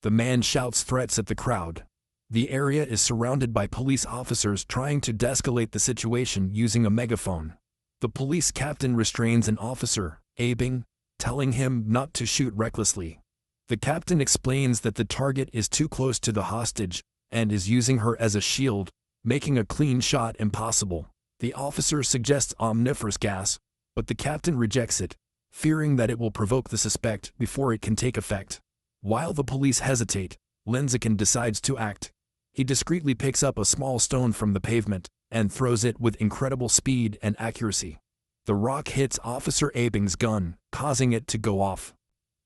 The man shouts threats at the crowd. The area is surrounded by police officers trying to de-escalate the situation using a megaphone. The police captain restrains an officer, Abing, telling him not to shoot recklessly. The captain explains that the target is too close to the hostage and is using her as a shield, making a clean shot impossible. The officer suggests omniferous gas, but the captain rejects it, fearing that it will provoke the suspect before it can take effect. While the police hesitate, Lenziken decides to act. He discreetly picks up a small stone from the pavement and throws it with incredible speed and accuracy. The rock hits Officer Abing's gun, causing it to go off.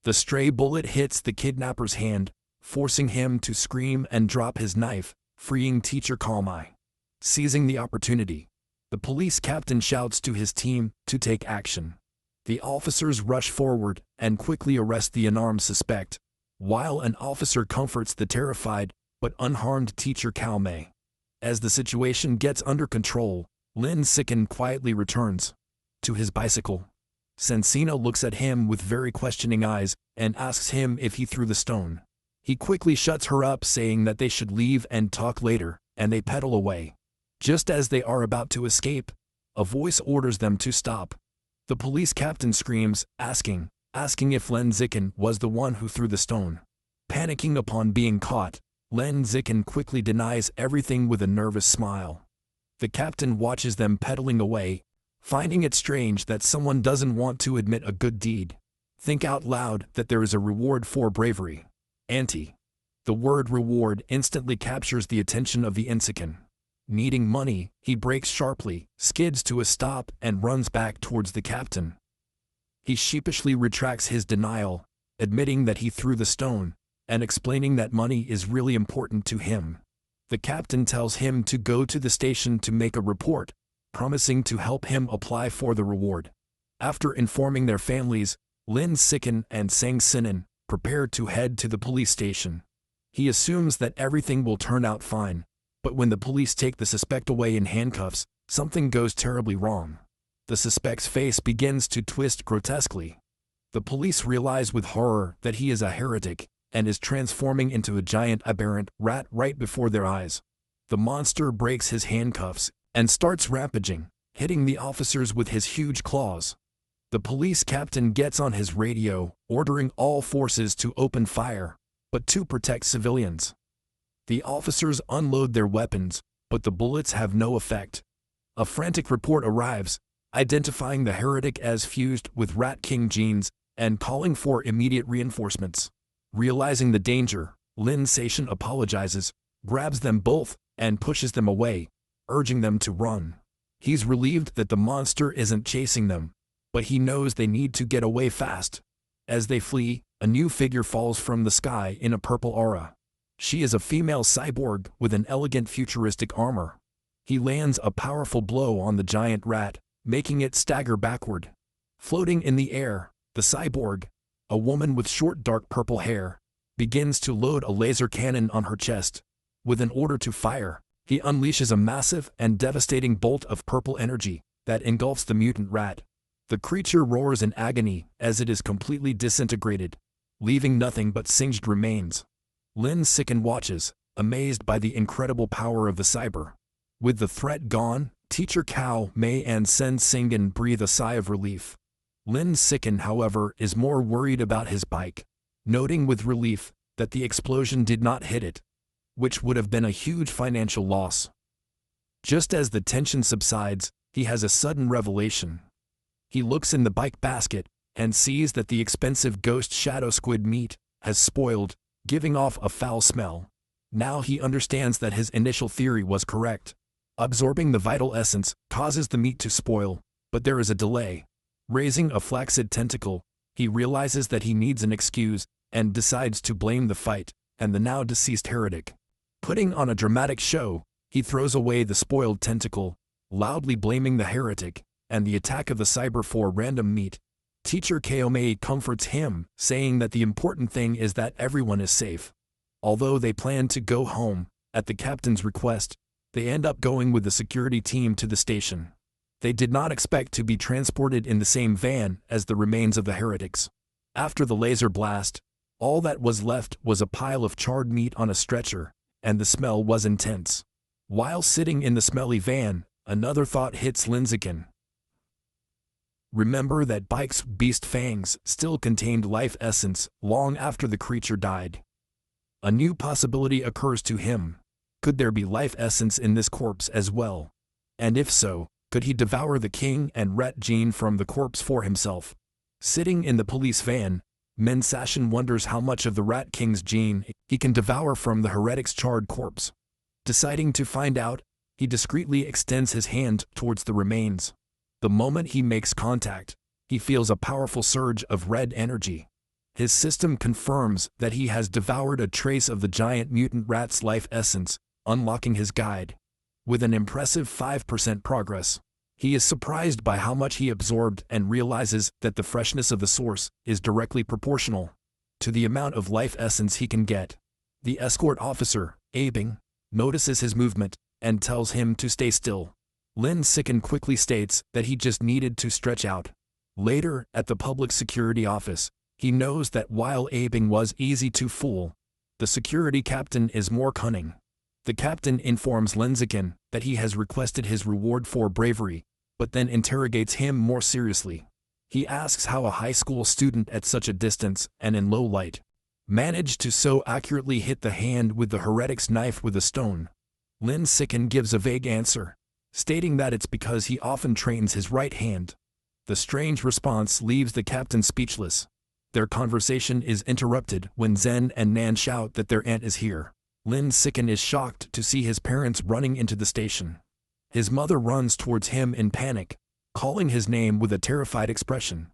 The stray bullet hits the kidnapper's hand, forcing him to scream and drop his knife, freeing Teacher Kalmai. Seizing the opportunity, the police captain shouts to his team to take action. The officers rush forward and quickly arrest the unarmed suspect, while an officer comforts the terrified but unharmed Teacher Kalmai. As the situation gets under control, Lenziken quietly returns to his bicycle. Sensina looks at him with very questioning eyes and asks him if he threw the stone. He quickly shuts her up, saying that they should leave and talk later, and they pedal away. Just as they are about to escape, a voice orders them to stop. The police captain screams, asking if Lenziken was the one who threw the stone. Panicking upon being caught, Lenziken quickly denies everything with a nervous smile. The captain watches them pedaling away, finding it strange that someone doesn't want to admit a good deed. Think out loud that there is a reward for bravery. Ante. The word reward instantly captures the attention of the Insikin. Needing money, he brakes sharply, skids to a stop, and runs back towards the captain. He sheepishly retracts his denial, admitting that he threw the stone, and explaining that money is really important to him. The captain tells him to go to the station to make a report, promising to help him apply for the reward. After informing their families, Lenziken and Sang Sinin prepare to head to the police station. He assumes that everything will turn out fine, but when the police take the suspect away in handcuffs, something goes terribly wrong. The suspect's face begins to twist grotesquely. The police realize with horror that he is a heretic and is transforming into a giant aberrant rat right before their eyes. The monster breaks his handcuffs and starts rampaging, hitting the officers with his huge claws. The police captain gets on his radio, ordering all forces to open fire, but to protect civilians. The officers unload their weapons, but the bullets have no effect. A frantic report arrives, identifying the heretic as fused with Rat King genes and calling for immediate reinforcements. Realizing the danger, Lenziken apologizes, grabs them both, and pushes them away, urging them to run. He's relieved that the monster isn't chasing them, but he knows they need to get away fast. As they flee, a new figure falls from the sky in a purple aura. She is a female cyborg with an elegant futuristic armor. He lands a powerful blow on the giant rat, making it stagger backward. Floating in the air, the cyborg, a woman with short dark purple hair, begins to load a laser cannon on her chest. With an order to fire, he unleashes a massive and devastating bolt of purple energy that engulfs the mutant rat. The creature roars in agony as it is completely disintegrated, leaving nothing but singed remains. Lenziken watches, amazed by the incredible power of the cyber. With the threat gone, Teacher Cao Mei and Sen Singen breathe a sigh of relief. Lenziken, however, is more worried about his bike, noting with relief that the explosion did not hit it, which would have been a huge financial loss. Just as the tension subsides, he has a sudden revelation. He looks in the bike basket and sees that the expensive ghost shadow squid meat has spoiled, giving off a foul smell. Now he understands that his initial theory was correct. Absorbing the vital essence causes the meat to spoil, but there is a delay. Raising a flaccid tentacle, he realizes that he needs an excuse and decides to blame the fight and the now deceased heretic. Putting on a dramatic show, He throws away the spoiled tentacle, loudly blaming the heretic, and the attack of the cyber for random meat. Teacher Kaomei comforts him, saying that the important thing is that everyone is safe. Although they plan to go home, at the captain's request, they end up going with the security team to the station. They did not expect to be transported in the same van as the remains of the heretics. After the laser blast, all that was left was a pile of charred meat on a stretcher, and the smell was intense. While sitting in the smelly van, another thought hits Linziken. Remember that Bike's beast fangs still contained life essence long after the creature died. A new possibility occurs to him. Could there be life essence in this corpse as well? And if so, could he devour the king and rat gene from the corpse for himself? Sitting in the police van, Mensashin wonders how much of the rat king's gene he can devour from the heretic's charred corpse. Deciding to find out, he discreetly extends his hand towards the remains. The moment he makes contact, he feels a powerful surge of red energy. His system confirms that he has devoured a trace of the giant mutant rat's life essence, unlocking his guide. With an impressive 5% progress, he is surprised by how much he absorbed and realizes that the freshness of the source is directly proportional to the amount of life essence he can get. The escort officer, Abing, notices his movement and tells him to stay still. Lin Sicken quickly states that he just needed to stretch out. Later, at the public security office, he knows that while Abing was easy to fool, the security captain is more cunning. The captain informs Linziken that he has requested his reward for bravery, but then interrogates him more seriously. He asks how a high school student at such a distance and in low light managed to so accurately hit the hand with the heretic's knife with a stone. Lin Sicken gives a vague answer, stating that it's because he often trains his right hand. The strange response leaves the captain speechless. Their conversation is interrupted when Zen and Nan shout that their aunt is here. Lin Sicken is shocked to see his parents running into the station. His mother runs towards him in panic, calling his name with a terrified expression.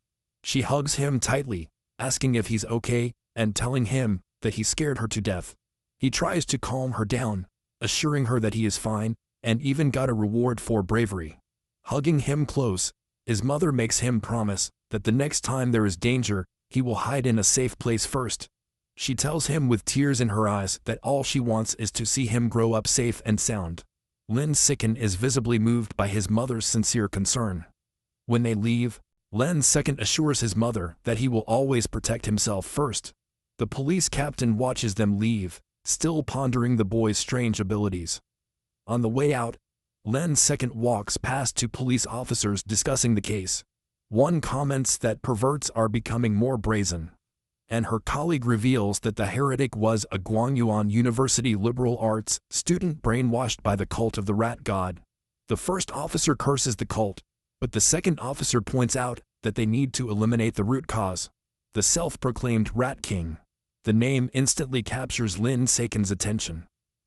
She hugs him tightly, asking if he's okay, and telling him that he scared her to death. He tries to calm her down, assuring her that he is fine, and even got a reward for bravery. Hugging him close, his mother makes him promise that the next time there is danger, he will hide in a safe place first. She tells him with tears in her eyes that all she wants is to see him grow up safe and sound. Lin Sicken is visibly moved by his mother's sincere concern. When they leave, Lin Sicken assures his mother that he will always protect himself first. The police captain watches them leave, still pondering the boy's strange abilities. On the way out, Lin Sicken walks past two police officers discussing the case. One comments that perverts are becoming more brazen, and her colleague reveals that the heretic was a Guangyuan University liberal arts student brainwashed by the cult of the rat god. The first officer curses the cult, but the second officer points out that they need to eliminate the root cause, the self-proclaimed Rat King. The name instantly captures Lin Sicken's attention.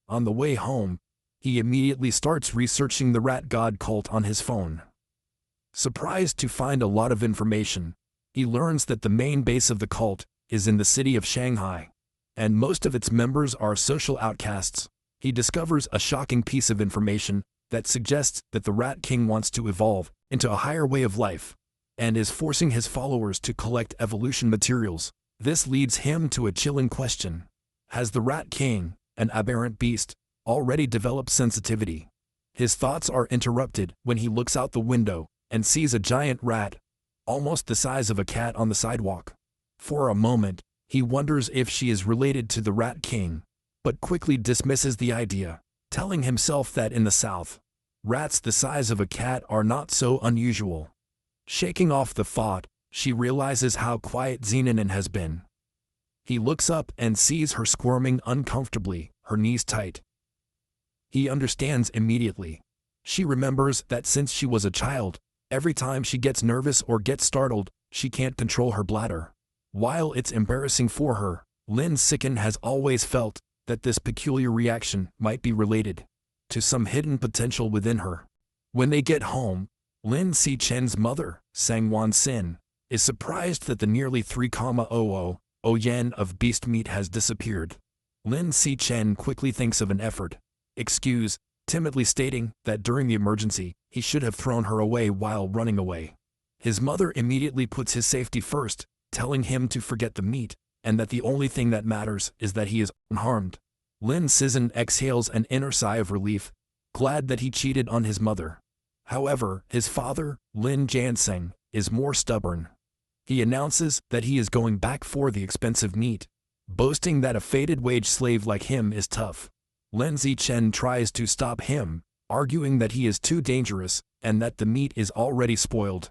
On the way home, he immediately starts researching the rat god cult on his phone. Surprised to find a lot of information, he learns that the main base of the cult is in the city of Shanghai, and most of its members are social outcasts. He discovers a shocking piece of information that suggests that the Rat King wants to evolve into a higher way of life, and is forcing his followers to collect evolution materials. This leads him to a chilling question. Has the Rat King, an aberrant beast, already developed sensitivity? His thoughts are interrupted when he looks out the window and sees a giant rat, almost the size of a cat on the sidewalk. For a moment, he wonders if she is related to the Rat King, but quickly dismisses the idea, telling himself that in the South, rats the size of a cat are not so unusual. Shaking off the thought, she realizes how quiet Xenanin has been. He looks up and sees her squirming uncomfortably, her knees tight. He understands immediately. She remembers that since she was a child, every time she gets nervous or gets startled, she can't control her bladder. While it's embarrassing for her, Lin Sicken has always felt that this peculiar reaction might be related to some hidden potential within her. When they get home, Lin Si Chen's mother, Sangwon Sin, is surprised that the nearly 3,000 yen of beast meat has disappeared. Lin Si Chen quickly thinks of an effort. Excuse, timidly stating that during the emergency, he should have thrown her away while running away. His mother immediately puts his safety first, telling him to forget the meat, and that the only thing that matters is that he is unharmed. Lin Sizan exhales an inner sigh of relief, glad that he cheated on his mother. However, his father, Lin Janseng, is more stubborn. He announces that he is going back for the expensive meat, boasting that a fated wage slave like him is tough. Lin Zichen tries to stop him, arguing that he is too dangerous and that the meat is already spoiled.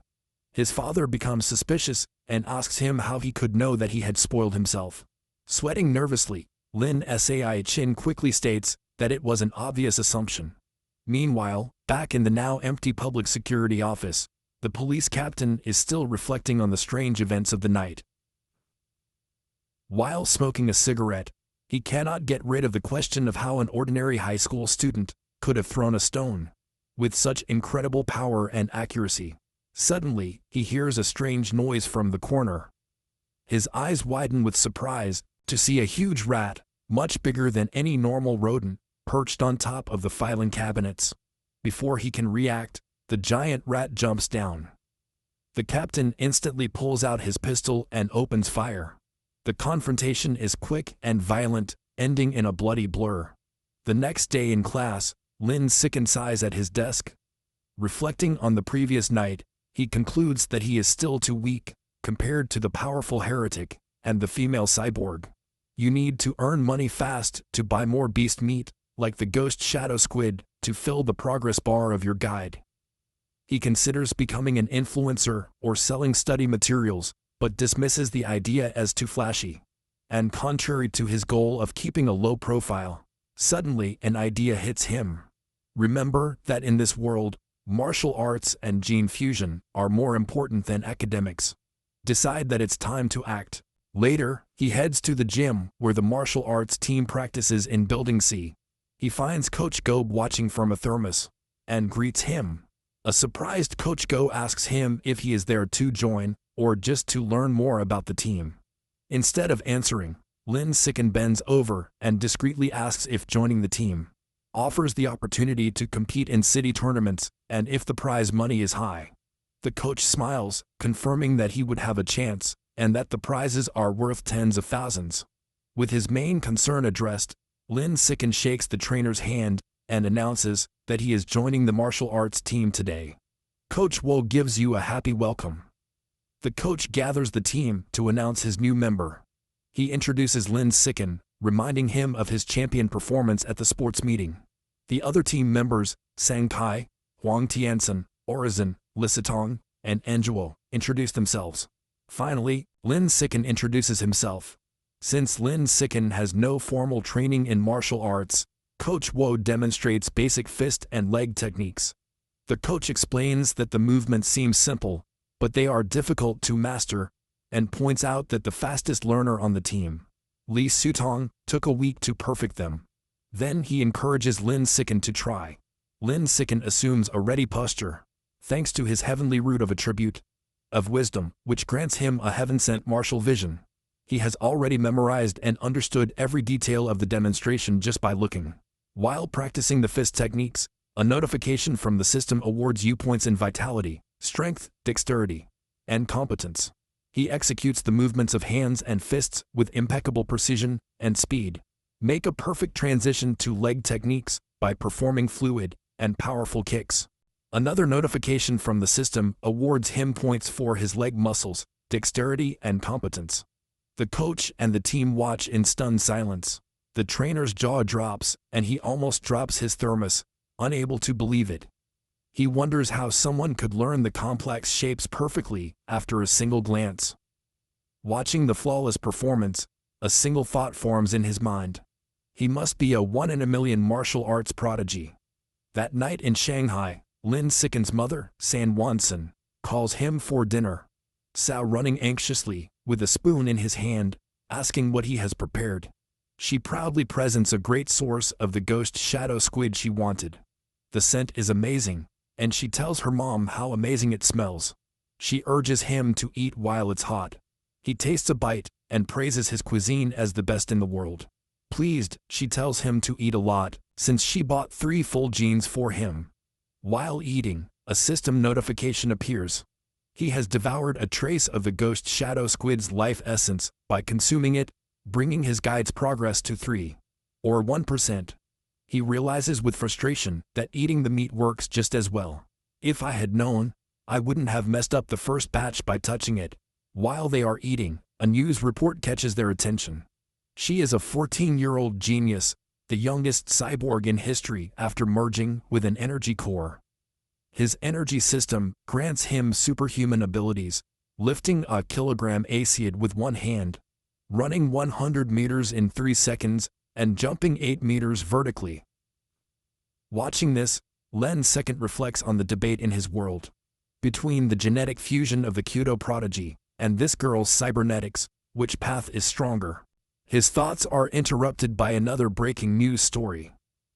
His father becomes suspicious and asks him how he could know that he had spoiled himself. Sweating nervously, Lin Sai Chin quickly states that it was an obvious assumption. Meanwhile, back in the now empty public security office, the police captain is still reflecting on the strange events of the night. While smoking a cigarette, he cannot get rid of the question of how an ordinary high school student could have thrown a stone with such incredible power and accuracy. Suddenly, he hears a strange noise from the corner. His eyes widen with surprise to see a huge rat, much bigger than any normal rodent, perched on top of the filing cabinets. Before he can react, the giant rat jumps down. The captain instantly pulls out his pistol and opens fire. The confrontation is quick and violent, ending in a bloody blur. The next day in class, Lin Sicken sighs at his desk. Reflecting on the previous night, he concludes that he is still too weak, compared to the powerful heretic and the female cyborg. You need to earn money fast to buy more beast meat, like the ghost shadow squid, to fill the progress bar of your guide. He considers becoming an influencer or selling study materials, but dismisses the idea as too flashy. And contrary to his goal of keeping a low profile, suddenly an idea hits him. Remember that in this world, martial arts and gene fusion are more important than academics. Decide that it's time to act. Later, he heads to the gym where the martial arts team practices in Building C. He finds Coach Gobe watching from a thermos and greets him. A surprised Coach Go asks him if he is there to join or just to learn more about the team. Instead of answering, Lin Sicken bends over and discreetly asks if joining the team offers the opportunity to compete in city tournaments and if the prize money is high. The coach smiles, confirming that he would have a chance and that the prizes are worth tens of thousands. With his main concern addressed, Lin Sicken shakes the trainer's hand and announces that he is joining the martial arts team today. Coach Wo gives you a happy welcome. The coach gathers the team to announce his new member. He introduces Lin Sicken, reminding him of his champion performance at the sports meeting. The other team members, Sang Kai, Huang Tiansen, Orizon, Lisitong, and Anjuo, introduce themselves. Finally, Lin Sicken introduces himself. Since Lin Sicken has no formal training in martial arts, Coach Wo demonstrates basic fist and leg techniques. The coach explains that the movements seem simple, but they are difficult to master, and points out that the fastest learner on the team, Li Sutong, took a week to perfect them. Then he encourages Lin Sicken to try. Lin Sicken assumes a ready posture, thanks to his heavenly root of attribute of wisdom, which grants him a heaven-sent martial vision. He has already memorized and understood every detail of the demonstration just by looking. While practicing the fist techniques, a notification from the system awards you points in vitality, strength, dexterity, and competence. He executes the movements of hands and fists with impeccable precision and speed. Make a perfect transition to leg techniques by performing fluid and powerful kicks. Another notification from the system awards him points for his leg muscles, dexterity, and competence. The coach and the team watch in stunned silence. The trainer's jaw drops, and he almost drops his thermos, unable to believe it. He wonders how someone could learn the complex shapes perfectly after a single glance. Watching the flawless performance, a single thought forms in his mind. He must be a one-in-a-million martial arts prodigy. That night in Shanghai, Lin Sicken's mother, San Wanson, calls him for dinner. Sao running anxiously, with a spoon in his hand, asking what he has prepared. She proudly presents a great source of the ghost shadow squid she wanted. The scent is amazing, and she tells her mom how amazing it smells. She urges him to eat while it's hot. He tastes a bite and praises his cuisine as the best in the world. Pleased, she tells him to eat a lot, since she bought 3 full jeans for him. While eating, a system notification appears. He has devoured a trace of the ghost shadow squid's life essence by consuming it, bringing his guide's progress to 3 or 1%. He realizes with frustration that eating the meat works just as well. If I had known, I wouldn't have messed up the first batch by touching it. While they are eating, a news report catches their attention. She is a 14-year-old genius, the youngest cyborg in history after merging with an energy core. His energy system grants him superhuman abilities, lifting a kilogram acid with one hand, running 100 meters in 3 seconds, and jumping 8 meters vertically. Watching this, Len second reflects on the debate in his world between the genetic fusion of the Kyoto prodigy and this girl's cybernetics, which path is stronger. His thoughts are interrupted by another breaking news story.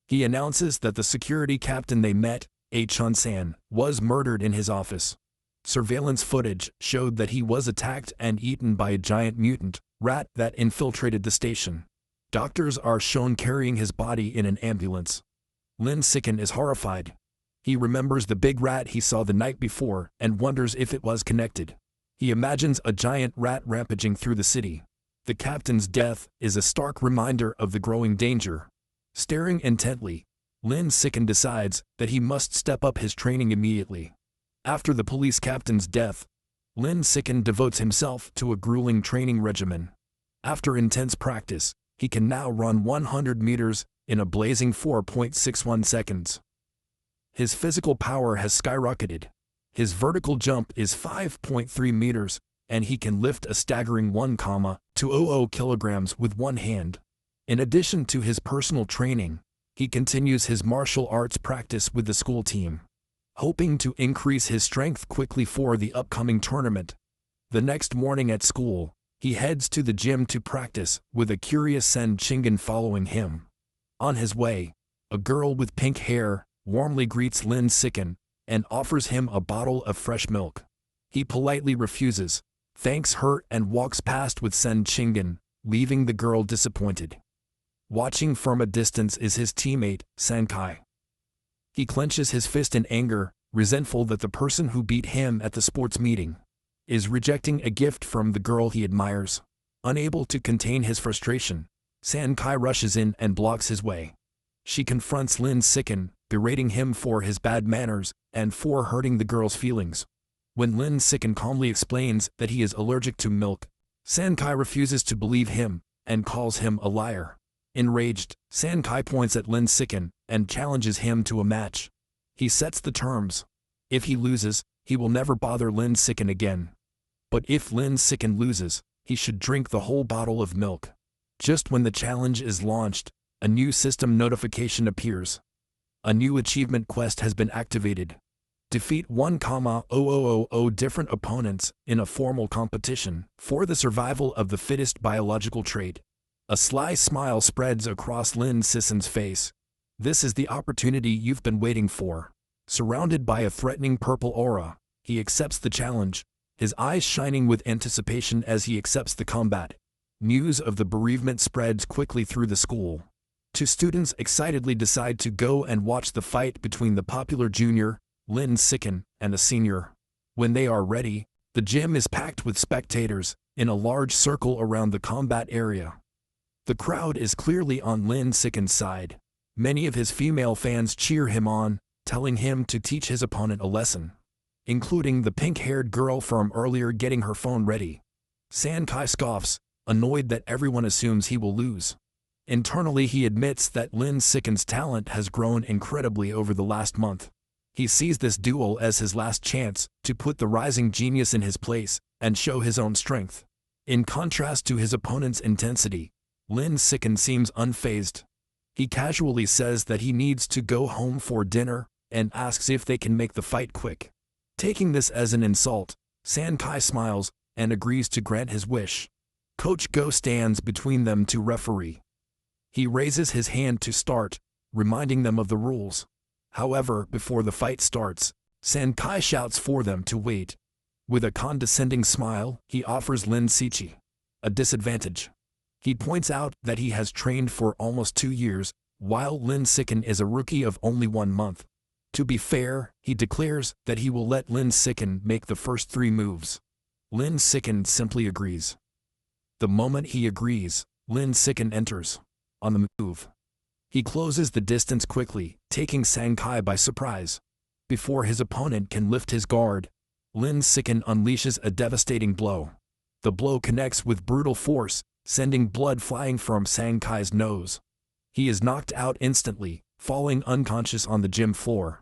He announces that the security captain they met, Chun-san, was murdered in his office. Surveillance footage showed that he was attacked and eaten by a giant mutant rat that infiltrated the station. Doctors are shown carrying his body in an ambulance. Lin Sicken is horrified. He remembers the big rat he saw the night before and wonders if it was connected. He imagines a giant rat rampaging through the city. The captain's death is a stark reminder of the growing danger. Staring intently, Lin Sicken decides that he must step up his training immediately. After the police captain's death, Lin Sicken devotes himself to a grueling training regimen. After intense practice, he can now run 100 meters in a blazing 4.61 seconds. His physical power has skyrocketed. His vertical jump is 5.3 meters, and he can lift a staggering 1,200 kilograms with one hand. In addition to his personal training, he continues his martial arts practice with the school team, hoping to increase his strength quickly for the upcoming tournament. The next morning at school, he heads to the gym to practice, with a curious Sen Chingan following him. On his way, a girl with pink hair warmly greets Lin Sicken and offers him a bottle of fresh milk. He politely refuses, thanks her, and walks past with Sen Chingan, leaving the girl disappointed. Watching from a distance is his teammate, Sankai. He clenches his fist in anger, resentful that the person who beat him at the sports meeting is rejecting a gift from the girl he admires. Unable to contain his frustration, Sankai rushes in and blocks his way. She confronts Lin Sicken, berating him for his bad manners and for hurting the girl's feelings. When Lin Sicken calmly explains that he is allergic to milk, Sankai refuses to believe him and calls him a liar. Enraged, Sankai points at Lin Sicken and challenges him to a match. He sets the terms. If he loses, he will never bother Lin Sicken again. But if Lin Sicken loses, he should drink the whole bottle of milk. Just when the challenge is launched, a new system notification appears. A new achievement quest has been activated. Defeat 1,000 different opponents in a formal competition for the survival of the fittest biological trait. A sly smile spreads across Lin Sissen's face. This is the opportunity you've been waiting for. Surrounded by a threatening purple aura, he accepts the challenge, his eyes shining with anticipation as he accepts the combat. News of the bereavement spreads quickly through the school. 2 students excitedly decide to go and watch the fight between the popular junior, Lin Sicken, and a senior. When they are ready, the gym is packed with spectators, in a large circle around the combat area. The crowd is clearly on Lin Sicken's side. Many of his female fans cheer him on, telling him to teach his opponent a lesson, including the pink-haired girl from earlier getting her phone ready. Sankai scoffs, annoyed that everyone assumes he will lose. Internally, he admits that Lin Sicken's talent has grown incredibly over the last month. He sees this duel as his last chance to put the rising genius in his place and show his own strength. In contrast to his opponent's intensity, Lin Sicken seems unfazed. He casually says that he needs to go home for dinner and asks if they can make the fight quick. Taking this as an insult, Sankai smiles and agrees to grant his wish. Coach Go stands between them to referee. He raises his hand to start, reminding them of the rules. However, before the fight starts, Sankai shouts for them to wait. With a condescending smile, he offers Lin Sichi a disadvantage. He points out that he has trained for almost 2 years, while Lin Sicken is a rookie of only 1 month. To be fair, he declares that he will let Lin Sicken make the first 3 moves. Lin Sicken simply agrees. The moment he agrees, Lin Sicken enters. On the move, he closes the distance quickly, taking Sangkai by surprise. Before his opponent can lift his guard, Lin Sicken unleashes a devastating blow. The blow connects with brutal force, sending blood flying from Sangkai's nose. He is knocked out instantly, falling unconscious on the gym floor.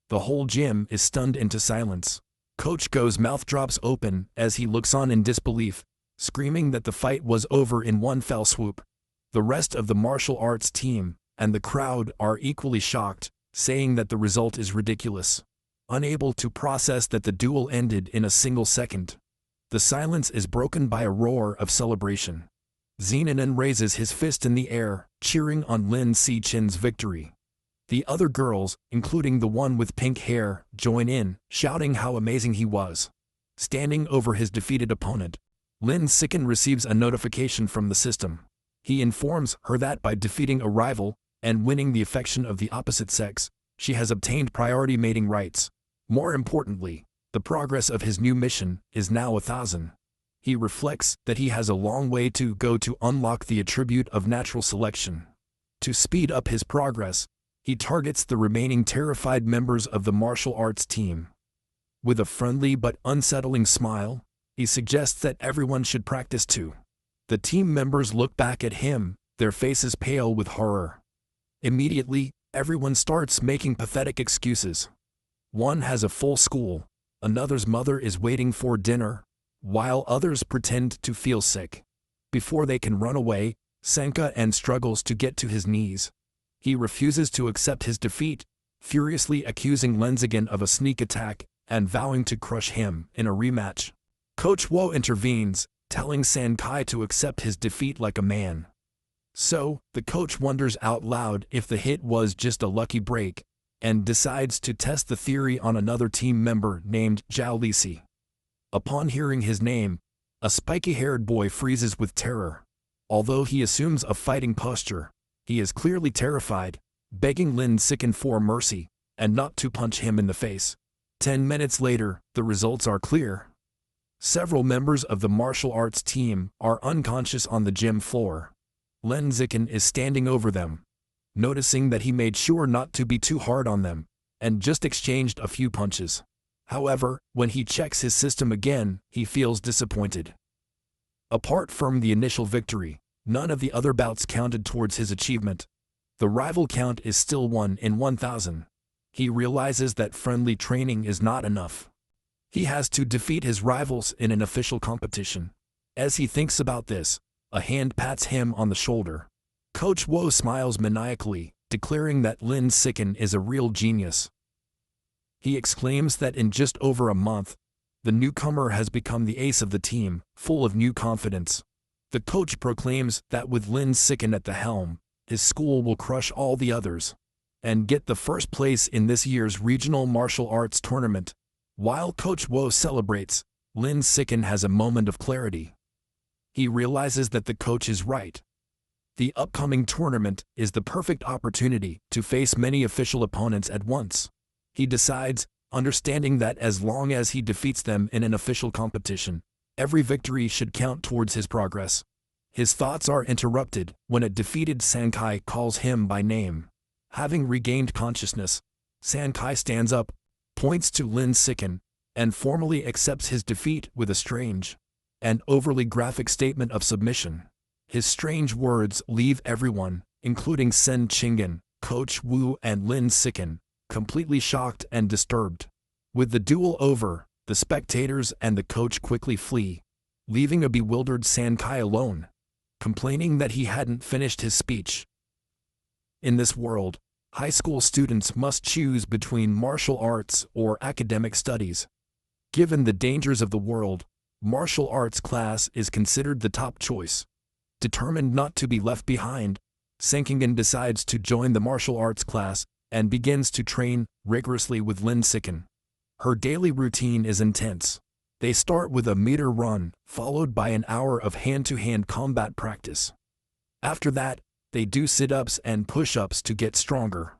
The whole gym is stunned into silence. Coach Go's mouth drops open as he looks on in disbelief, screaming that the fight was over in one fell swoop. The rest of the martial arts team and the crowd are equally shocked, saying that the result is ridiculous. Unable to process that the duel ended in a single second, the silence is broken by a roar of celebration. Xenanan raises his fist in the air, cheering on Lin Sichen's victory. The other girls, including the one with pink hair, join in, shouting how amazing he was. Standing over his defeated opponent, Lin Sicken receives a notification from the system. He informs her that by defeating a rival and winning the affection of the opposite sex, she has obtained priority mating rights. More importantly, the progress of his new mission is now 1,000. He reflects that he has a long way to go to unlock the attribute of natural selection. To speed up his progress, he targets the remaining terrified members of the martial arts team. With a friendly but unsettling smile, he suggests that everyone should practice too. The team members look back at him, their faces pale with horror. Immediately, everyone starts making pathetic excuses. One has a full school, another's mother is waiting for dinner, while others pretend to feel sick. Before they can run away, Sanka struggles to get to his knees. He refuses to accept his defeat, furiously accusing Lenzigan of a sneak attack and vowing to crush him in a rematch. Coach Wo intervenes, telling Sankai to accept his defeat like a man. So, the coach wonders out loud if the hit was just a lucky break, and decides to test the theory on another team member named Zhao Lisi. Upon hearing his name, a spiky-haired boy freezes with terror. Although he assumes a fighting posture, he is clearly terrified, begging Lin Sicken for mercy, and not to punch him in the face. 10 minutes later, the results are clear. Several members of the martial arts team are unconscious on the gym floor. Lin Sicken is standing over them, noticing that he made sure not to be too hard on them, and just exchanged a few punches. However, when he checks his system again, he feels disappointed. Apart from the initial victory, none of the other bouts counted towards his achievement. The rival count is still 1 in 1,000. He realizes that friendly training is not enough. He has to defeat his rivals in an official competition. As he thinks about this, a hand pats him on the shoulder. Coach Wo smiles maniacally, declaring that Lin Sicken is a real genius. He exclaims that in just over a month, the newcomer has become the ace of the team, full of new confidence. The coach proclaims that with Lin Sicken at the helm, his school will crush all the others and get the first place in this year's regional martial arts tournament. While Coach Wo celebrates, Lin Sicken has a moment of clarity. He realizes that the coach is right. The upcoming tournament is the perfect opportunity to face many official opponents at once. He decides, understanding that as long as he defeats them in an official competition, every victory should count towards his progress. His thoughts are interrupted when a defeated Sankai calls him by name. Having regained consciousness, Sankai stands up, points to Lin Sicken, and formally accepts his defeat with a strange and overly graphic statement of submission. His strange words leave everyone, including Sen Chingan, Coach Wu and Lin Sicken, completely shocked and disturbed. With the duel over, the spectators and the coach quickly flee, leaving a bewildered Sankai alone, complaining that he hadn't finished his speech. In this world, high school students must choose between martial arts or academic studies. Given the dangers of the world, martial arts class is considered the top choice. Determined not to be left behind, Senkingen decides to join the martial arts class and begins to train rigorously with Lin Sicken. Her daily routine is intense. They start with a meter run, followed by an hour of hand-to-hand combat practice. After that, they do sit-ups and push-ups to get stronger.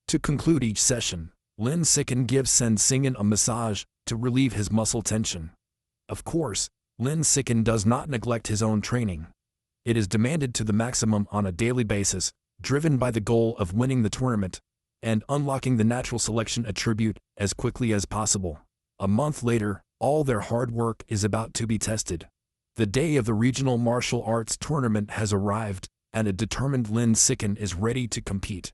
To conclude each session, Lin Sicken gives Sen Singen a massage to relieve his muscle tension. Of course, Lin Sicken does not neglect his own training. It is demanded to the maximum on a daily basis, driven by the goal of winning the tournament and unlocking the natural selection attribute as quickly as possible. A month later, all their hard work is about to be tested. The day of the regional martial arts tournament has arrived, and a determined Lin Sicken is ready to compete.